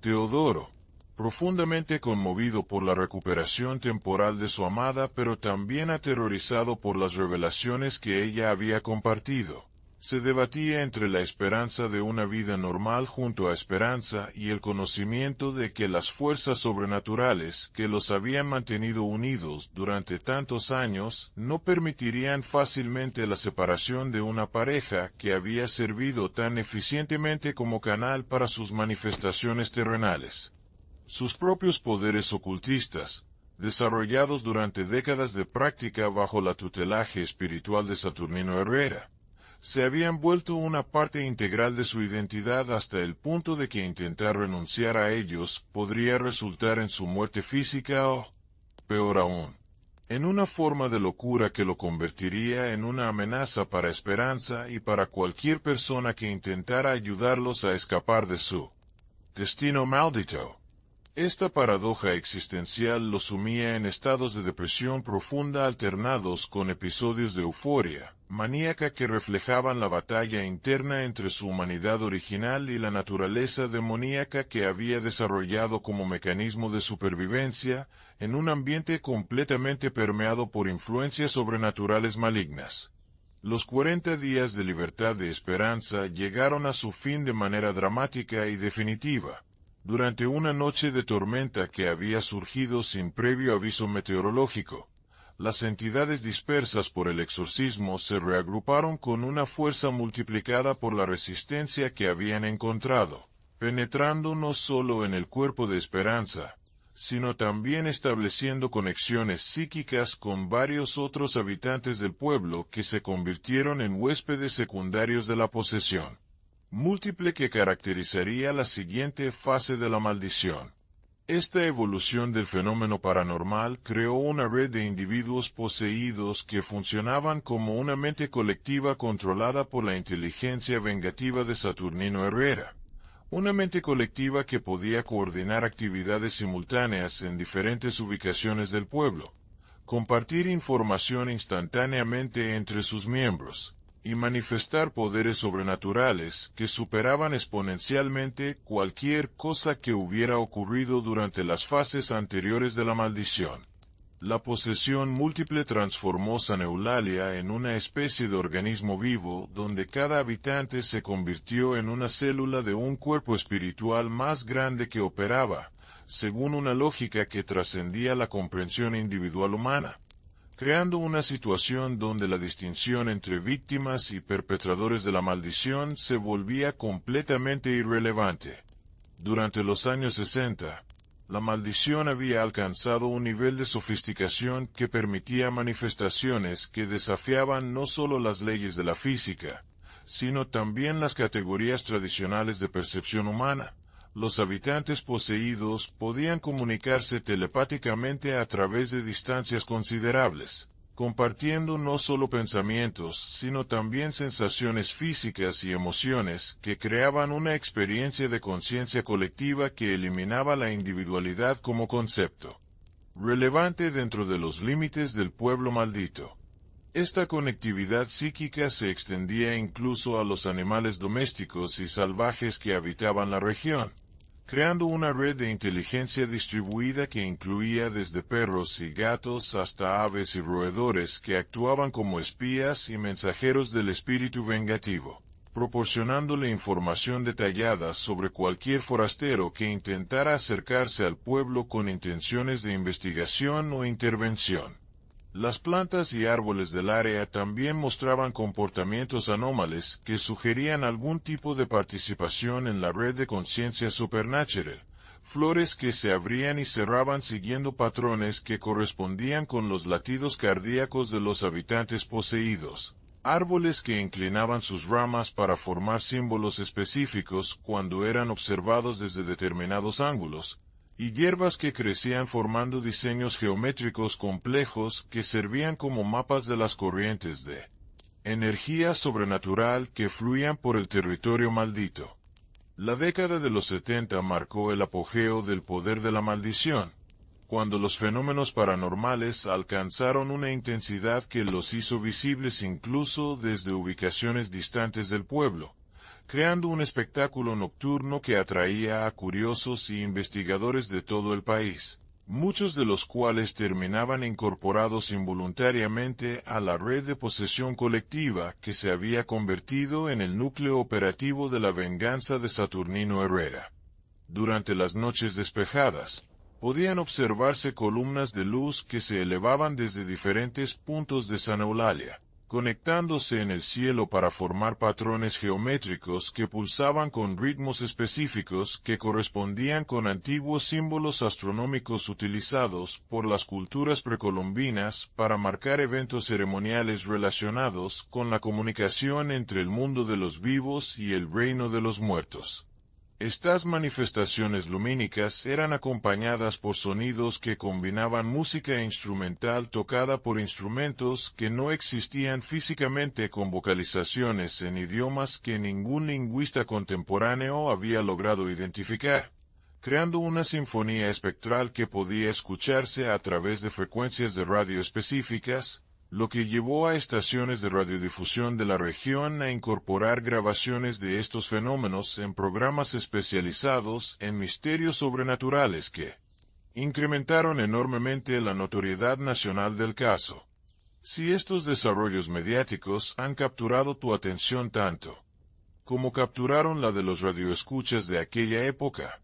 Teodoro, profundamente conmovido por la recuperación temporal de su amada pero también aterrorizado por las revelaciones que ella había compartido, se debatía entre la esperanza de una vida normal junto a Esperanza y el conocimiento de que las fuerzas sobrenaturales que los habían mantenido unidos durante tantos años no permitirían fácilmente la separación de una pareja que había servido tan eficientemente como canal para sus manifestaciones terrenales. Sus propios poderes ocultistas, desarrollados durante décadas de práctica bajo la tutelaje espiritual de Saturnino Herrera, se habían vuelto una parte integral de su identidad hasta el punto de que intentar renunciar a ellos podría resultar en su muerte física o, peor aún, en una forma de locura que lo convertiría en una amenaza para Esperanza y para cualquier persona que intentara ayudarlos a escapar de su destino maldito. Esta paradoja existencial lo sumía en estados de depresión profunda alternados con episodios de euforia maníaca que reflejaban la batalla interna entre su humanidad original y la naturaleza demoníaca que había desarrollado como mecanismo de supervivencia en un ambiente completamente permeado por influencias sobrenaturales malignas. Los 40 días de libertad de Esperanza llegaron a su fin de manera dramática y definitiva, durante una noche de tormenta que había surgido sin previo aviso meteorológico. Las entidades dispersas por el exorcismo se reagruparon con una fuerza multiplicada por la resistencia que habían encontrado, penetrando no solo en el cuerpo de Esperanza, sino también estableciendo conexiones psíquicas con varios otros habitantes del pueblo que se convirtieron en huéspedes secundarios de la posesión múltiple que caracterizaría la siguiente fase de la maldición. Esta evolución del fenómeno paranormal creó una red de individuos poseídos que funcionaban como una mente colectiva controlada por la inteligencia vengativa de Saturnino Herrera. Una mente colectiva que podía coordinar actividades simultáneas en diferentes ubicaciones del pueblo, compartir información instantáneamente entre sus miembros, y manifestar poderes sobrenaturales que superaban exponencialmente cualquier cosa que hubiera ocurrido durante las fases anteriores de la maldición. La posesión múltiple transformó San Eulalia en una especie de organismo vivo donde cada habitante se convirtió en una célula de un cuerpo espiritual más grande que operaba, según una lógica que trascendía la comprensión individual humana, creando una situación donde la distinción entre víctimas y perpetradores de la maldición se volvía completamente irrelevante. Durante los años 60, la maldición había alcanzado un nivel de sofisticación que permitía manifestaciones que desafiaban no solo las leyes de la física, sino también las categorías tradicionales de percepción humana. Los habitantes poseídos podían comunicarse telepáticamente a través de distancias considerables, compartiendo no solo pensamientos, sino también sensaciones físicas y emociones que creaban una experiencia de conciencia colectiva que eliminaba la individualidad como concepto relevante dentro de los límites del pueblo maldito. Esta conectividad psíquica se extendía incluso a los animales domésticos y salvajes que habitaban la región, creando una red de inteligencia distribuida que incluía desde perros y gatos hasta aves y roedores que actuaban como espías y mensajeros del espíritu vengativo, proporcionándole información detallada sobre cualquier forastero que intentara acercarse al pueblo con intenciones de investigación o intervención. Las plantas y árboles del área también mostraban comportamientos anómales que sugerían algún tipo de participación en la red de conciencia supernatural, flores que se abrían y cerraban siguiendo patrones que correspondían con los latidos cardíacos de los habitantes poseídos, árboles que inclinaban sus ramas para formar símbolos específicos cuando eran observados desde determinados ángulos, y hierbas que crecían formando diseños geométricos complejos que servían como mapas de las corrientes de energía sobrenatural que fluían por el territorio maldito. La década de los 70 marcó el apogeo del poder de la maldición, cuando los fenómenos paranormales alcanzaron una intensidad que los hizo visibles incluso desde ubicaciones distantes del pueblo, creando un espectáculo nocturno que atraía a curiosos y investigadores de todo el país, muchos de los cuales terminaban incorporados involuntariamente a la red de posesión colectiva que se había convertido en el núcleo operativo de la venganza de Saturnino Herrera. Durante las noches despejadas, podían observarse columnas de luz que se elevaban desde diferentes puntos de San Eulalia, conectándose en el cielo para formar patrones geométricos que pulsaban con ritmos específicos que correspondían con antiguos símbolos astronómicos utilizados por las culturas precolombinas para marcar eventos ceremoniales relacionados con la comunicación entre el mundo de los vivos y el reino de los muertos. Estas manifestaciones lumínicas eran acompañadas por sonidos que combinaban música instrumental tocada por instrumentos que no existían físicamente con vocalizaciones en idiomas que ningún lingüista contemporáneo había logrado identificar, creando una sinfonía espectral que podía escucharse a través de frecuencias de radio específicas, lo que llevó a estaciones de radiodifusión de la región a incorporar grabaciones de estos fenómenos en programas especializados en misterios sobrenaturales que incrementaron enormemente la notoriedad nacional del caso. Si estos desarrollos mediáticos han capturado tu atención tanto como capturaron la de los radioescuchas de aquella época,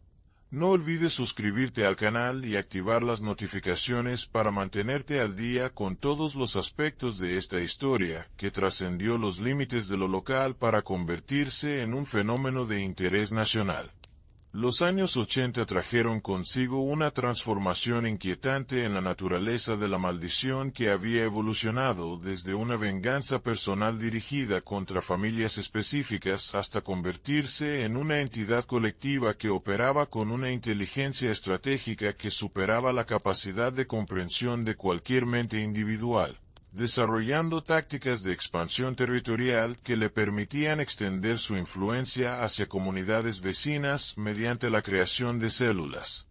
no olvides suscribirte al canal y activar las notificaciones para mantenerte al día con todos los aspectos de esta historia que trascendió los límites de lo local para convertirse en un fenómeno de interés nacional. Los años 80 trajeron consigo una transformación inquietante en la naturaleza de la maldición que había evolucionado desde una venganza personal dirigida contra familias específicas hasta convertirse en una entidad colectiva que operaba con una inteligencia estratégica que superaba la capacidad de comprensión de cualquier mente individual, desarrollando tácticas de expansión territorial que le permitían extender su influencia hacia comunidades vecinas mediante la creación de células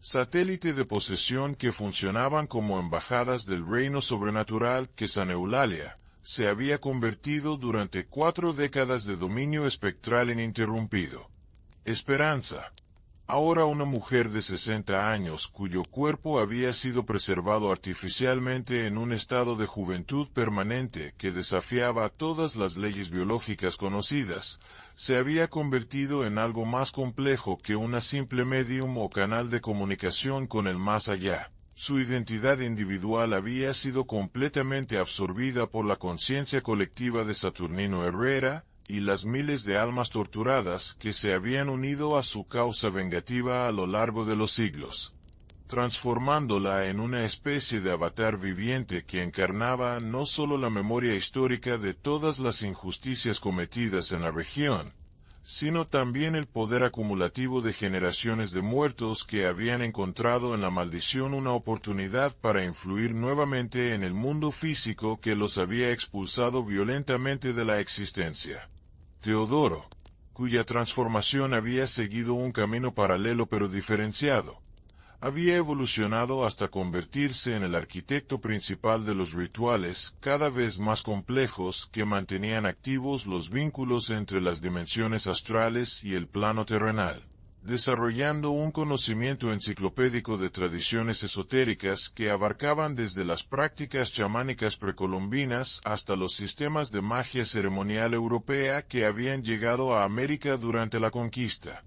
satélite de posesión que funcionaban como embajadas del reino sobrenatural que San Eulalia se había convertido durante 4 décadas de dominio espectral ininterrumpido. Esperanza. Ahora una mujer de 60 años cuyo cuerpo había sido preservado artificialmente en un estado de juventud permanente que desafiaba todas las leyes biológicas conocidas, se había convertido en algo más complejo que una simple medium o canal de comunicación con el más allá. Su identidad individual había sido completamente absorbida por la conciencia colectiva de Saturnino Herrera, y las miles de almas torturadas que se habían unido a su causa vengativa a lo largo de los siglos, transformándola en una especie de avatar viviente que encarnaba no solo la memoria histórica de todas las injusticias cometidas en la región, sino también el poder acumulativo de generaciones de muertos que habían encontrado en la maldición una oportunidad para influir nuevamente en el mundo físico que los había expulsado violentamente de la existencia. Teodoro, cuya transformación había seguido un camino paralelo pero diferenciado, había evolucionado hasta convertirse en el arquitecto principal de los rituales cada vez más complejos que mantenían activos los vínculos entre las dimensiones astrales y el plano terrenal, desarrollando un conocimiento enciclopédico de tradiciones esotéricas que abarcaban desde las prácticas chamánicas precolombinas hasta los sistemas de magia ceremonial europea que habían llegado a América durante la conquista.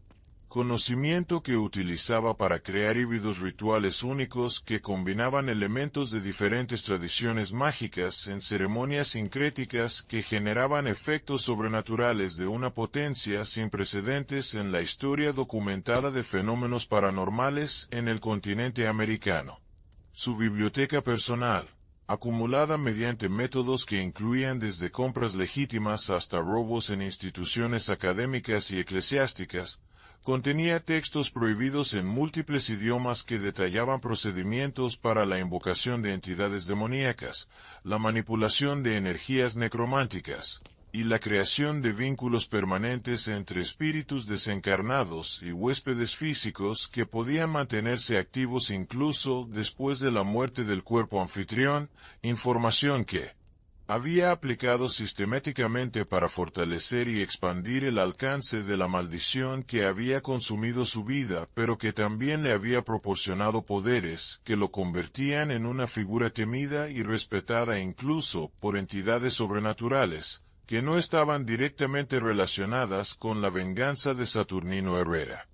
Conocimiento que utilizaba para crear híbridos rituales únicos que combinaban elementos de diferentes tradiciones mágicas en ceremonias sincréticas que generaban efectos sobrenaturales de una potencia sin precedentes en la historia documentada de fenómenos paranormales en el continente americano. Su biblioteca personal, acumulada mediante métodos que incluían desde compras legítimas hasta robos en instituciones académicas y eclesiásticas, contenía textos prohibidos en múltiples idiomas que detallaban procedimientos para la invocación de entidades demoníacas, la manipulación de energías necrománticas, y la creación de vínculos permanentes entre espíritus desencarnados y huéspedes físicos que podían mantenerse activos incluso después de la muerte del cuerpo anfitrión, información que había aplicado sistemáticamente para fortalecer y expandir el alcance de la maldición que había consumido su vida, pero que también le había proporcionado poderes que lo convertían en una figura temida y respetada incluso por entidades sobrenaturales, que no estaban directamente relacionadas con la venganza de Saturnino Herrera.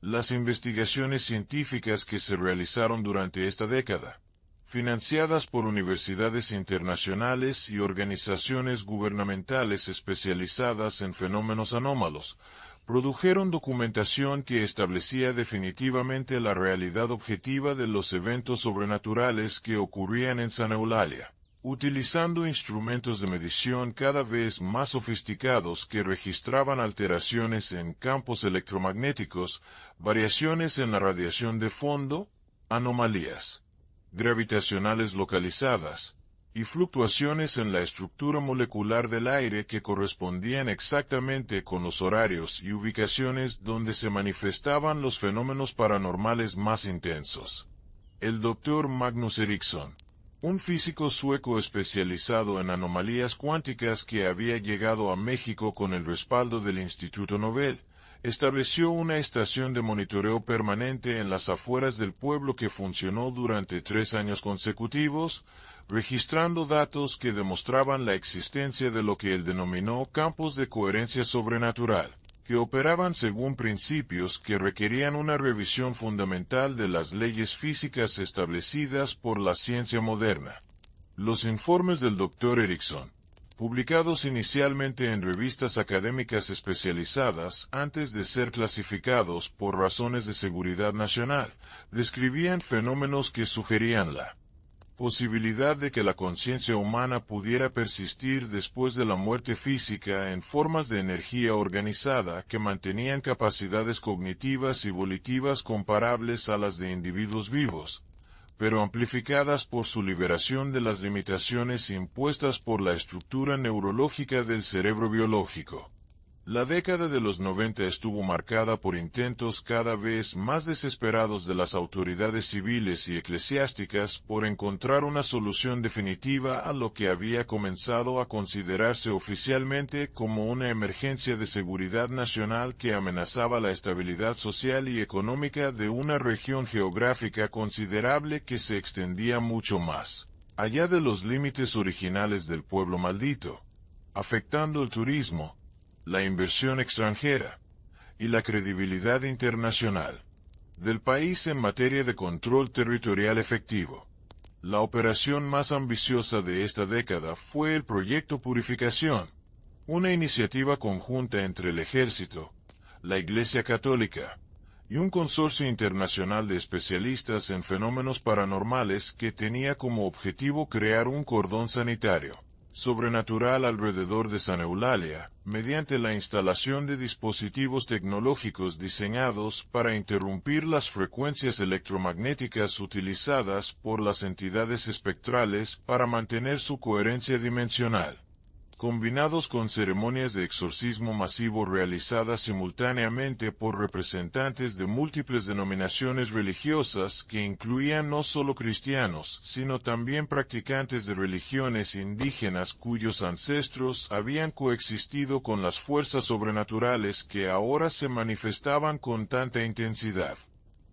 Las investigaciones científicas que se realizaron durante esta década, financiadas por universidades internacionales y organizaciones gubernamentales especializadas en fenómenos anómalos, produjeron documentación que establecía definitivamente la realidad objetiva de los eventos sobrenaturales que ocurrían en San Eulalia, utilizando instrumentos de medición cada vez más sofisticados que registraban alteraciones en campos electromagnéticos, variaciones en la radiación de fondo, anomalías gravitacionales localizadas, y fluctuaciones en la estructura molecular del aire que correspondían exactamente con los horarios y ubicaciones donde se manifestaban los fenómenos paranormales más intensos. El Dr. Magnus Eriksson, un físico sueco especializado en anomalías cuánticas que había llegado a México con el respaldo del Instituto Nobel, estableció una estación de monitoreo permanente en las afueras del pueblo que funcionó durante 3 años consecutivos, registrando datos que demostraban la existencia de lo que él denominó campos de coherencia sobrenatural, que operaban según principios que requerían una revisión fundamental de las leyes físicas establecidas por la ciencia moderna. Los informes del Dr. Eriksson, publicados inicialmente en revistas académicas especializadas antes de ser clasificados por razones de seguridad nacional, describían fenómenos que sugerían la posibilidad de que la conciencia humana pudiera persistir después de la muerte física en formas de energía organizada que mantenían capacidades cognitivas y volitivas comparables a las de individuos vivos, pero amplificadas por su liberación de las limitaciones impuestas por la estructura neurológica del cerebro biológico. La década de los 90 estuvo marcada por intentos cada vez más desesperados de las autoridades civiles y eclesiásticas por encontrar una solución definitiva a lo que había comenzado a considerarse oficialmente como una emergencia de seguridad nacional que amenazaba la estabilidad social y económica de una región geográfica considerable que se extendía mucho más allá de los límites originales del pueblo maldito, afectando el turismo, la inversión extranjera y la credibilidad internacional del país en materia de control territorial efectivo. La operación más ambiciosa de esta década fue el Proyecto Purificación, una iniciativa conjunta entre el Ejército, la Iglesia Católica y un consorcio internacional de especialistas en fenómenos paranormales que tenía como objetivo crear un cordón sanitario sobrenatural alrededor de San Eulalia, mediante la instalación de dispositivos tecnológicos diseñados para interrumpir las frecuencias electromagnéticas utilizadas por las entidades espectrales para mantener su coherencia dimensional, combinados con ceremonias de exorcismo masivo realizadas simultáneamente por representantes de múltiples denominaciones religiosas que incluían no solo cristianos, sino también practicantes de religiones indígenas cuyos ancestros habían coexistido con las fuerzas sobrenaturales que ahora se manifestaban con tanta intensidad.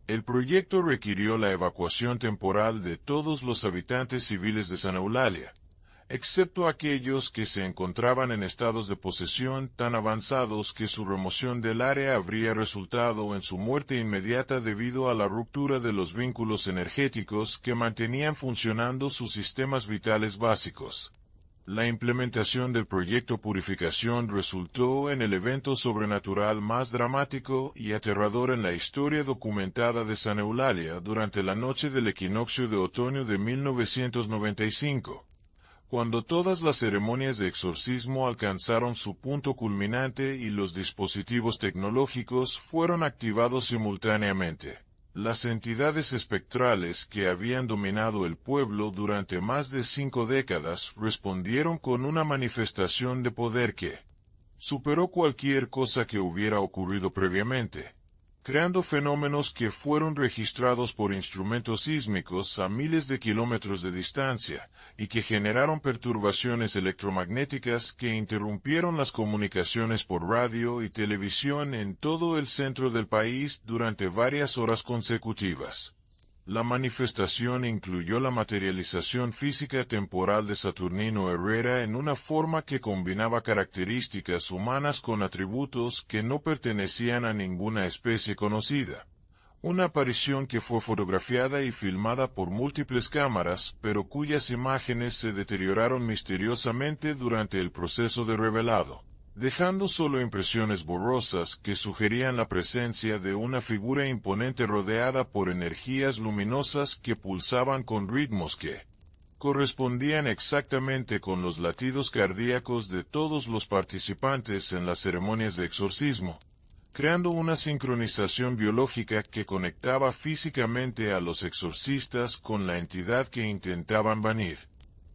El proyecto requirió la evacuación temporal de todos los habitantes civiles de San Eulalia, excepto aquellos que se encontraban en estados de posesión tan avanzados que su remoción del área habría resultado en su muerte inmediata debido a la ruptura de los vínculos energéticos que mantenían funcionando sus sistemas vitales básicos. La implementación del proyecto Purificación resultó en el evento sobrenatural más dramático y aterrador en la historia documentada de San Eulalia durante la noche del equinoccio de otoño de 1995. Cuando todas las ceremonias de exorcismo alcanzaron su punto culminante y los dispositivos tecnológicos fueron activados simultáneamente, las entidades espectrales que habían dominado el pueblo durante más de 5 décadas respondieron con una manifestación de poder que superó cualquier cosa que hubiera ocurrido previamente, creando fenómenos que fueron registrados por instrumentos sísmicos a miles de kilómetros de distancia, y que generaron perturbaciones electromagnéticas que interrumpieron las comunicaciones por radio y televisión en todo el centro del país durante varias horas consecutivas. La manifestación incluyó la materialización física temporal de Saturnino Herrera en una forma que combinaba características humanas con atributos que no pertenecían a ninguna especie conocida. Una aparición que fue fotografiada y filmada por múltiples cámaras, pero cuyas imágenes se deterioraron misteriosamente durante el proceso de revelado, dejando solo impresiones borrosas que sugerían la presencia de una figura imponente rodeada por energías luminosas que pulsaban con ritmos que correspondían exactamente con los latidos cardíacos de todos los participantes en las ceremonias de exorcismo, creando una sincronización biológica que conectaba físicamente a los exorcistas con la entidad que intentaban banir,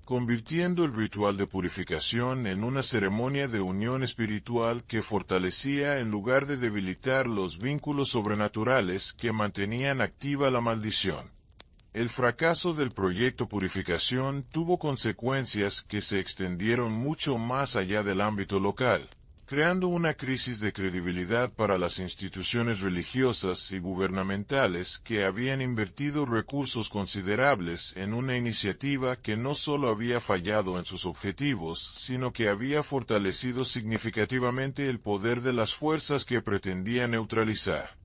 convirtiendo el ritual de purificación en una ceremonia de unión espiritual que fortalecía en lugar de debilitar los vínculos sobrenaturales que mantenían activa la maldición. El fracaso del proyecto Purificación tuvo consecuencias que se extendieron mucho más allá del ámbito local, creando una crisis de credibilidad para las instituciones religiosas y gubernamentales que habían invertido recursos considerables en una iniciativa que no solo había fallado en sus objetivos, sino que había fortalecido significativamente el poder de las fuerzas que pretendía neutralizar.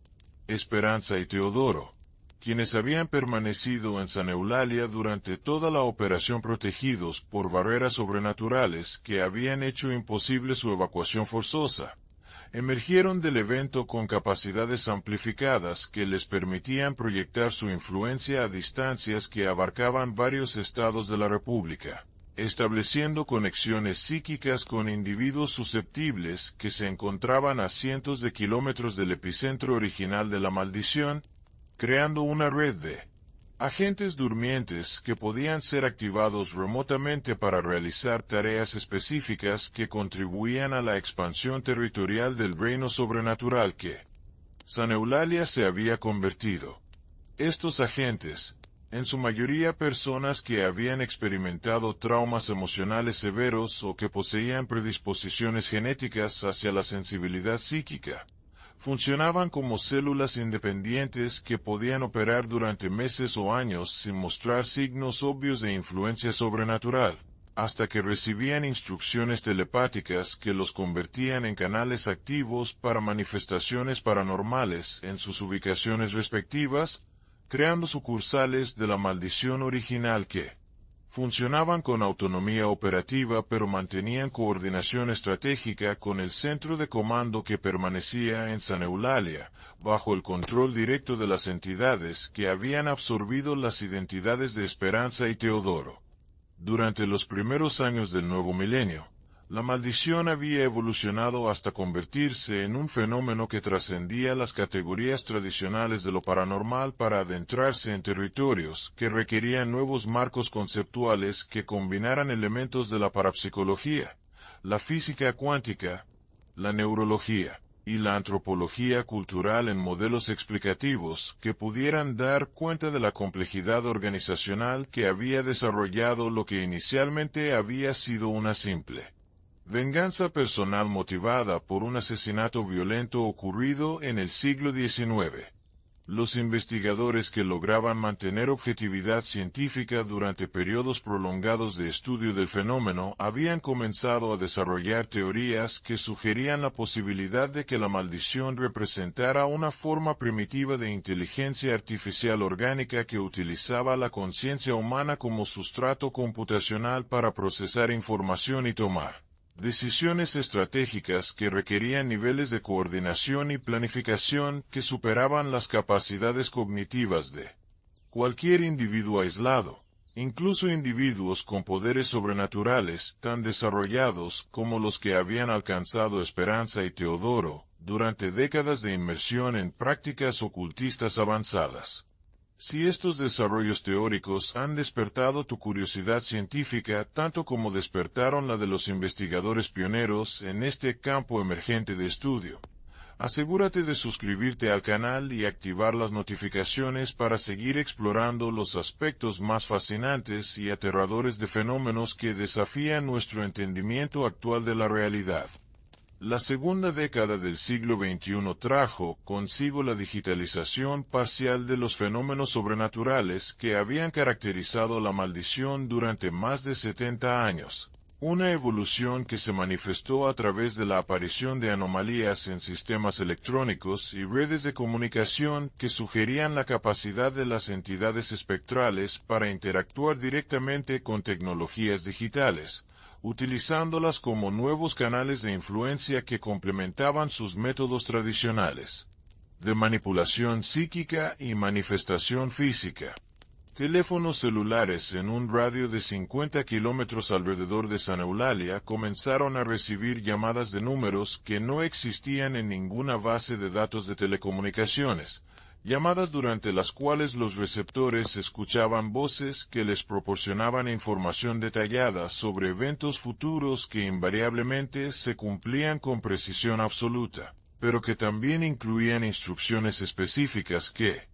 Esperanza y Teodoro. quienes habían permanecido en San Eulalia durante toda la operación protegidos por barreras sobrenaturales que habían hecho imposible su evacuación forzosa. Emergieron del evento con capacidades amplificadas que les permitían proyectar su influencia a distancias que abarcaban varios estados de la República, estableciendo conexiones psíquicas con individuos susceptibles que se encontraban a cientos de kilómetros del epicentro original de la maldición, creando una red de agentes durmientes que podían ser activados remotamente para realizar tareas específicas que contribuían a la expansión territorial del reino sobrenatural que San Eulalia se había convertido. Estos agentes, en su mayoría personas que habían experimentado traumas emocionales severos o que poseían predisposiciones genéticas hacia la sensibilidad psíquica, funcionaban como células independientes que podían operar durante meses o años sin mostrar signos obvios de influencia sobrenatural, hasta que recibían instrucciones telepáticas que los convertían en canales activos para manifestaciones paranormales en sus ubicaciones respectivas, creando sucursales de la maldición original que funcionaban con autonomía operativa pero mantenían coordinación estratégica con el centro de comando que permanecía en San Eulalia, bajo el control directo de las entidades que habían absorbido las identidades de Esperanza y Teodoro. Durante los primeros años del nuevo milenio, la maldición había evolucionado hasta convertirse en un fenómeno que trascendía las categorías tradicionales de lo paranormal para adentrarse en territorios que requerían nuevos marcos conceptuales que combinaran elementos de la parapsicología, la física cuántica, la neurología y la antropología cultural en modelos explicativos que pudieran dar cuenta de la complejidad organizacional que había desarrollado lo que inicialmente había sido una simple venganza personal motivada por un asesinato violento ocurrido en el siglo XIX. Los investigadores que lograban mantener objetividad científica durante periodos prolongados de estudio del fenómeno habían comenzado a desarrollar teorías que sugerían la posibilidad de que la maldición representara una forma primitiva de inteligencia artificial orgánica que utilizaba la conciencia humana como sustrato computacional para procesar información y tomar decisiones estratégicas que requerían niveles de coordinación y planificación que superaban las capacidades cognitivas de cualquier individuo aislado, incluso individuos con poderes sobrenaturales tan desarrollados como los que habían alcanzado Esperanza y Teodoro, durante décadas de inmersión en prácticas ocultistas avanzadas. Si estos desarrollos teóricos han despertado tu curiosidad científica tanto como despertaron la de los investigadores pioneros en este campo emergente de estudio, asegúrate de suscribirte al canal y activar las notificaciones para seguir explorando los aspectos más fascinantes y aterradores de fenómenos que desafían nuestro entendimiento actual de la realidad. La segunda década del siglo XXI trajo consigo la digitalización parcial de los fenómenos sobrenaturales que habían caracterizado la maldición durante más de 70 años. Una evolución que se manifestó a través de la aparición de anomalías en sistemas electrónicos y redes de comunicación que sugerían la capacidad de las entidades espectrales para interactuar directamente con tecnologías digitales, utilizándolas como nuevos canales de influencia que complementaban sus métodos tradicionales de manipulación psíquica y manifestación física. Teléfonos celulares en un radio de 50 kilómetros alrededor de San Eulalia comenzaron a recibir llamadas de números que no existían en ninguna base de datos de telecomunicaciones, llamadas durante las cuales los receptores escuchaban voces que les proporcionaban información detallada sobre eventos futuros que invariablemente se cumplían con precisión absoluta, pero que también incluían instrucciones específicas que,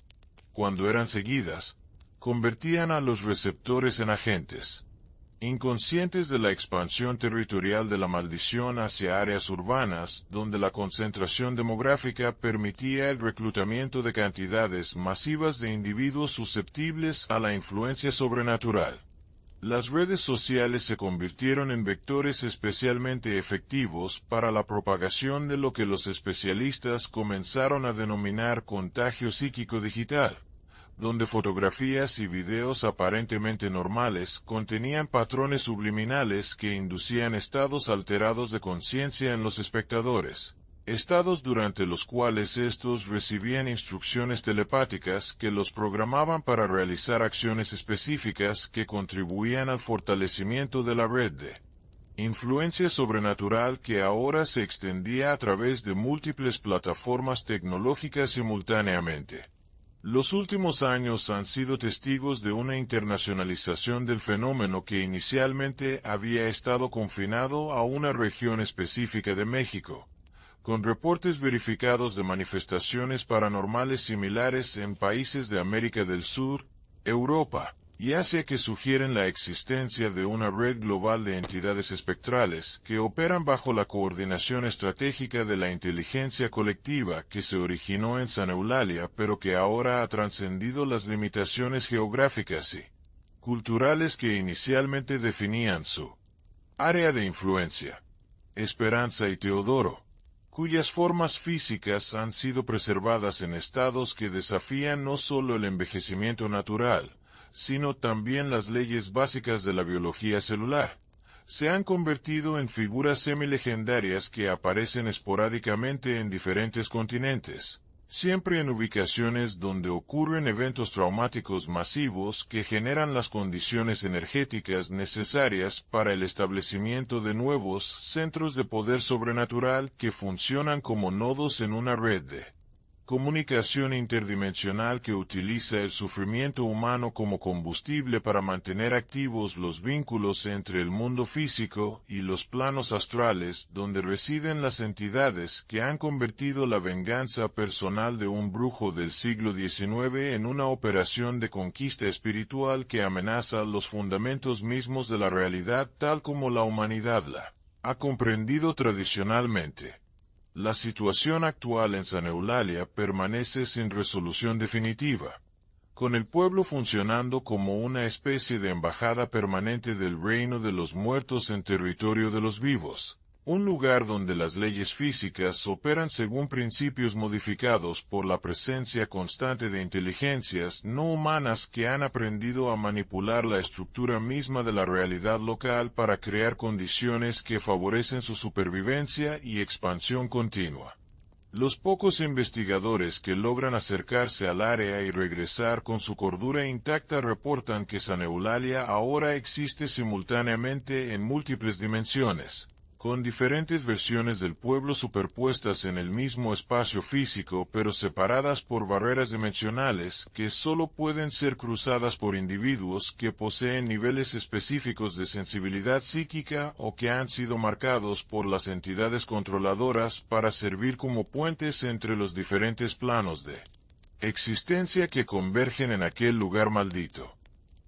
cuando eran seguidas, convertían a los receptores en agentes inconscientes de la expansión territorial de la maldición hacia áreas urbanas, donde la concentración demográfica permitía el reclutamiento de cantidades masivas de individuos susceptibles a la influencia sobrenatural. Las redes sociales se convirtieron en vectores especialmente efectivos para la propagación de lo que los especialistas comenzaron a denominar contagio psíquico digital, donde fotografías y videos aparentemente normales contenían patrones subliminales que inducían estados alterados de conciencia en los espectadores, estados durante los cuales estos recibían instrucciones telepáticas que los programaban para realizar acciones específicas que contribuían al fortalecimiento de la red de influencia sobrenatural que ahora se extendía a través de múltiples plataformas tecnológicas simultáneamente. Los últimos años han sido testigos de una internacionalización del fenómeno que inicialmente había estado confinado a una región específica de México, con reportes verificados de manifestaciones paranormales similares en países de América del Sur, Europa y Asia que sugieren la existencia de una red global de entidades espectrales que operan bajo la coordinación estratégica de la inteligencia colectiva que se originó en San Eulalia pero que ahora ha trascendido las limitaciones geográficas y culturales que inicialmente definían su área de influencia. Esperanza y Teodoro, cuyas formas físicas han sido preservadas en estados que desafían no solo el envejecimiento natural, sino también las leyes básicas de la biología celular, se han convertido en figuras semilegendarias que aparecen esporádicamente en diferentes continentes, siempre en ubicaciones donde ocurren eventos traumáticos masivos que generan las condiciones energéticas necesarias para el establecimiento de nuevos centros de poder sobrenatural que funcionan como nodos en una red de comunicación interdimensional que utiliza el sufrimiento humano como combustible para mantener activos los vínculos entre el mundo físico y los planos astrales donde residen las entidades que han convertido la venganza personal de un brujo del siglo XIX en una operación de conquista espiritual que amenaza los fundamentos mismos de la realidad tal como la humanidad la ha comprendido tradicionalmente. La situación actual en San Eulalia permanece sin resolución definitiva, con el pueblo funcionando como una especie de embajada permanente del reino de los muertos en territorio de los vivos, un lugar donde las leyes físicas operan según principios modificados por la presencia constante de inteligencias no humanas que han aprendido a manipular la estructura misma de la realidad local para crear condiciones que favorecen su supervivencia y expansión continua. Los pocos investigadores que logran acercarse al área y regresar con su cordura intacta reportan que San Eulalia ahora existe simultáneamente en múltiples dimensiones, con diferentes versiones del pueblo superpuestas en el mismo espacio físico pero separadas por barreras dimensionales que solo pueden ser cruzadas por individuos que poseen niveles específicos de sensibilidad psíquica o que han sido marcados por las entidades controladoras para servir como puentes entre los diferentes planos de existencia que convergen en aquel lugar maldito.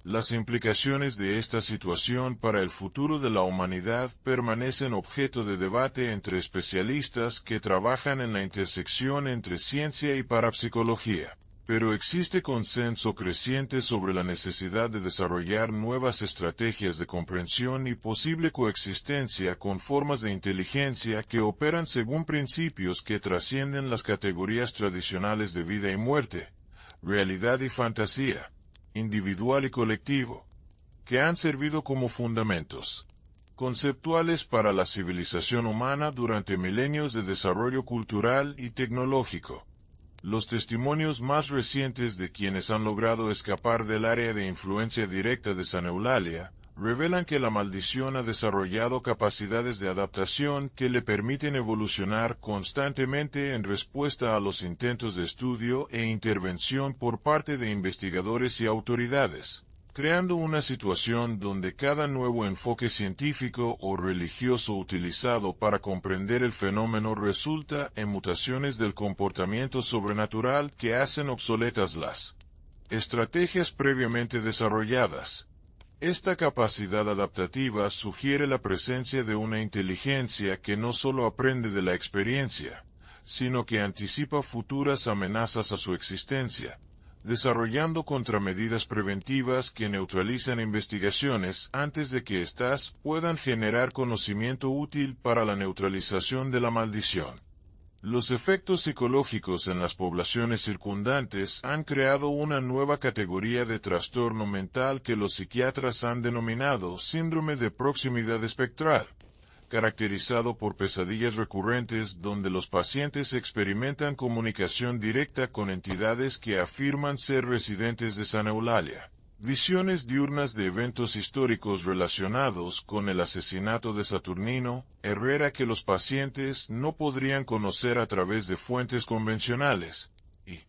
Las implicaciones de esta situación para el futuro de la humanidad permanecen objeto de debate entre especialistas que trabajan en la intersección entre ciencia y parapsicología, pero existe consenso creciente sobre la necesidad de desarrollar nuevas estrategias de comprensión y posible coexistencia con formas de inteligencia que operan según principios que trascienden las categorías tradicionales de vida y muerte, realidad y fantasía, individual y colectivo, que han servido como fundamentos conceptuales para la civilización humana durante milenios de desarrollo cultural y tecnológico. Los testimonios más recientes de quienes han logrado escapar del área de influencia directa de San Eulalia revelan que la maldición ha desarrollado capacidades de adaptación que le permiten evolucionar constantemente en respuesta a los intentos de estudio e intervención por parte de investigadores y autoridades, creando una situación donde cada nuevo enfoque científico o religioso utilizado para comprender el fenómeno resulta en mutaciones del comportamiento sobrenatural que hacen obsoletas las estrategias previamente desarrolladas. Esta capacidad adaptativa sugiere la presencia de una inteligencia que no solo aprende de la experiencia, sino que anticipa futuras amenazas a su existencia, desarrollando contramedidas preventivas que neutralizan investigaciones antes de que éstas puedan generar conocimiento útil para la neutralización de la maldición. Los efectos psicológicos en las poblaciones circundantes han creado una nueva categoría de trastorno mental que los psiquiatras han denominado síndrome de proximidad espectral, caracterizado por pesadillas recurrentes donde los pacientes experimentan comunicación directa con entidades que afirman ser residentes de Sana Eulalia. Visiones diurnas de eventos históricos relacionados con el asesinato de Saturnino Herrera que los pacientes no podrían conocer a través de fuentes convencionales, y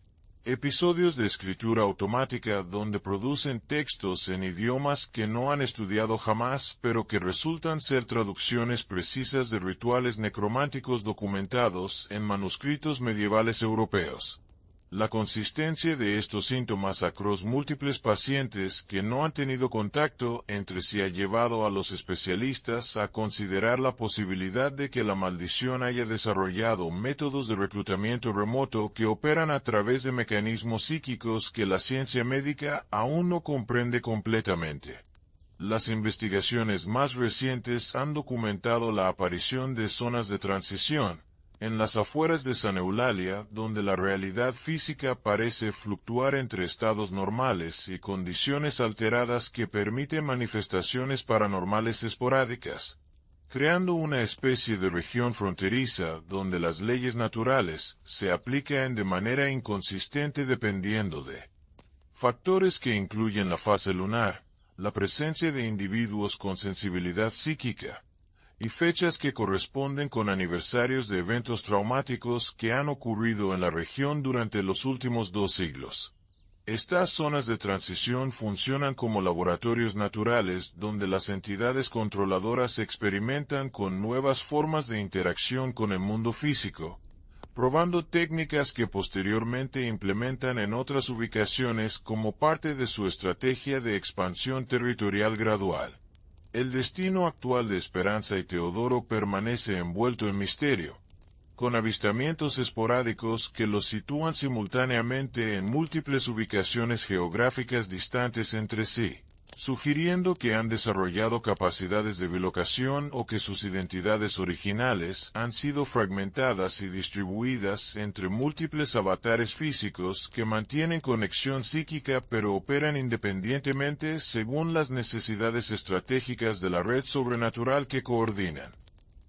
episodios de escritura automática donde producen textos en idiomas que no han estudiado jamás pero que resultan ser traducciones precisas de rituales necrománticos documentados en manuscritos medievales europeos. La consistencia de estos síntomas across múltiples pacientes que no han tenido contacto entre sí ha llevado a los especialistas a considerar la posibilidad de que la maldición haya desarrollado métodos de reclutamiento remoto que operan a través de mecanismos psíquicos que la ciencia médica aún no comprende completamente. Las investigaciones más recientes han documentado la aparición de zonas de transición en las afueras de Sana Eulalia, donde la realidad física parece fluctuar entre estados normales y condiciones alteradas que permiten manifestaciones paranormales esporádicas, creando una especie de región fronteriza donde las leyes naturales se aplican de manera inconsistente dependiendo de factores que incluyen la fase lunar, la presencia de individuos con sensibilidad psíquica, y fechas que corresponden con aniversarios de eventos traumáticos que han ocurrido en la región durante los últimos 2 siglos. Estas zonas de transición funcionan como laboratorios naturales donde las entidades controladoras experimentan con nuevas formas de interacción con el mundo físico, probando técnicas que posteriormente implementan en otras ubicaciones como parte de su estrategia de expansión territorial gradual. El destino actual de Esperanza y Teodoro permanece envuelto en misterio, con avistamientos esporádicos que los sitúan simultáneamente en múltiples ubicaciones geográficas distantes entre sí, sugiriendo que han desarrollado capacidades de bilocación o que sus identidades originales han sido fragmentadas y distribuidas entre múltiples avatares físicos que mantienen conexión psíquica pero operan independientemente según las necesidades estratégicas de la red sobrenatural que coordinan.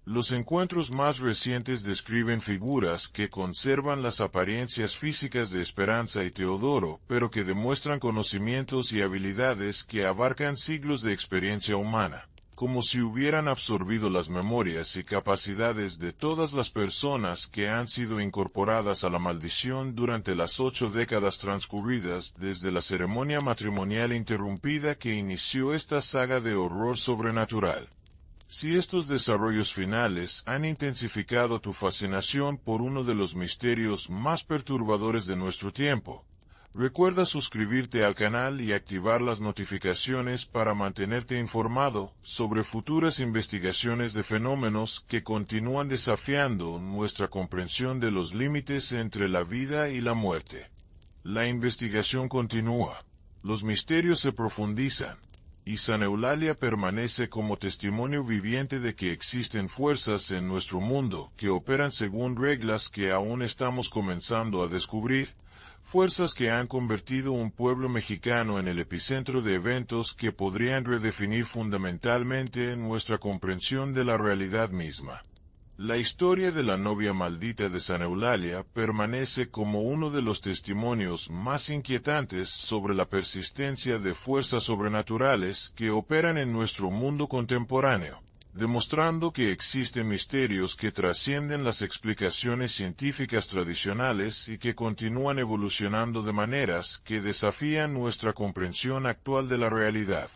Los encuentros más recientes describen figuras que conservan las apariencias físicas de Esperanza y Teodoro, pero que demuestran conocimientos y habilidades que abarcan siglos de experiencia humana, como si hubieran absorbido las memorias y capacidades de todas las personas que han sido incorporadas a la maldición durante las 8 décadas transcurridas desde la ceremonia matrimonial interrumpida que inició esta saga de horror sobrenatural. Si estos desarrollos finales han intensificado tu fascinación por uno de los misterios más perturbadores de nuestro tiempo, recuerda suscribirte al canal y activar las notificaciones para mantenerte informado sobre futuras investigaciones de fenómenos que continúan desafiando nuestra comprensión de los límites entre la vida y la muerte. La investigación continúa, los misterios se profundizan, y Sana Eulalia permanece como testimonio viviente de que existen fuerzas en nuestro mundo que operan según reglas que aún estamos comenzando a descubrir, fuerzas que han convertido un pueblo mexicano en el epicentro de eventos que podrían redefinir fundamentalmente nuestra comprensión de la realidad misma. La historia de la novia maldita de Sana Eulalia permanece como uno de los testimonios más inquietantes sobre la persistencia de fuerzas sobrenaturales que operan en nuestro mundo contemporáneo, demostrando que existen misterios que trascienden las explicaciones científicas tradicionales y que continúan evolucionando de maneras que desafían nuestra comprensión actual de la realidad.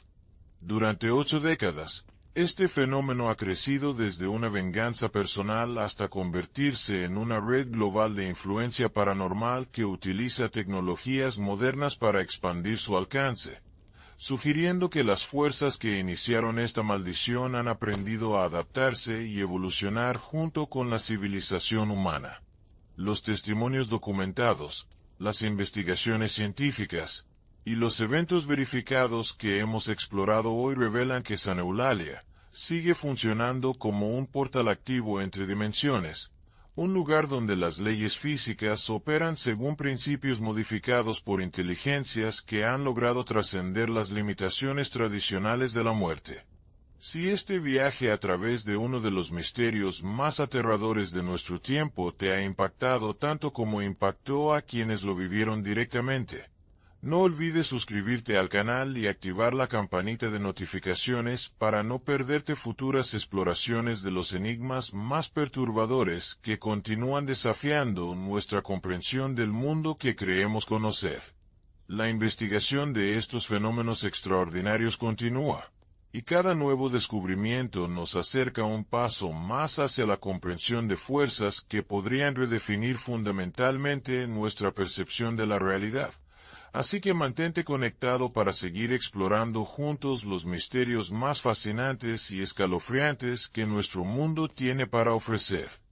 Durante 8 décadas, este fenómeno ha crecido desde una venganza personal hasta convertirse en una red global de influencia paranormal que utiliza tecnologías modernas para expandir su alcance, sugiriendo que las fuerzas que iniciaron esta maldición han aprendido a adaptarse y evolucionar junto con la civilización humana. Los testimonios documentados, las investigaciones científicas, y los eventos verificados que hemos explorado hoy revelan que Sana Eulalia sigue funcionando como un portal activo entre dimensiones, Un lugar donde las leyes físicas operan según principios modificados por inteligencias que han logrado trascender las limitaciones tradicionales de la muerte. Si este viaje a través de uno de los misterios más aterradores de nuestro tiempo te ha impactado tanto como impactó a quienes lo vivieron directamente, no olvides suscribirte al canal y activar la campanita de notificaciones para no perderte futuras exploraciones de los enigmas más perturbadores que continúan desafiando nuestra comprensión del mundo que creemos conocer. La investigación de estos fenómenos extraordinarios continúa, y cada nuevo descubrimiento nos acerca un paso más hacia la comprensión de fuerzas que podrían redefinir fundamentalmente nuestra percepción de la realidad. Así que mantente conectado para seguir explorando juntos los misterios más fascinantes y escalofriantes que nuestro mundo tiene para ofrecer.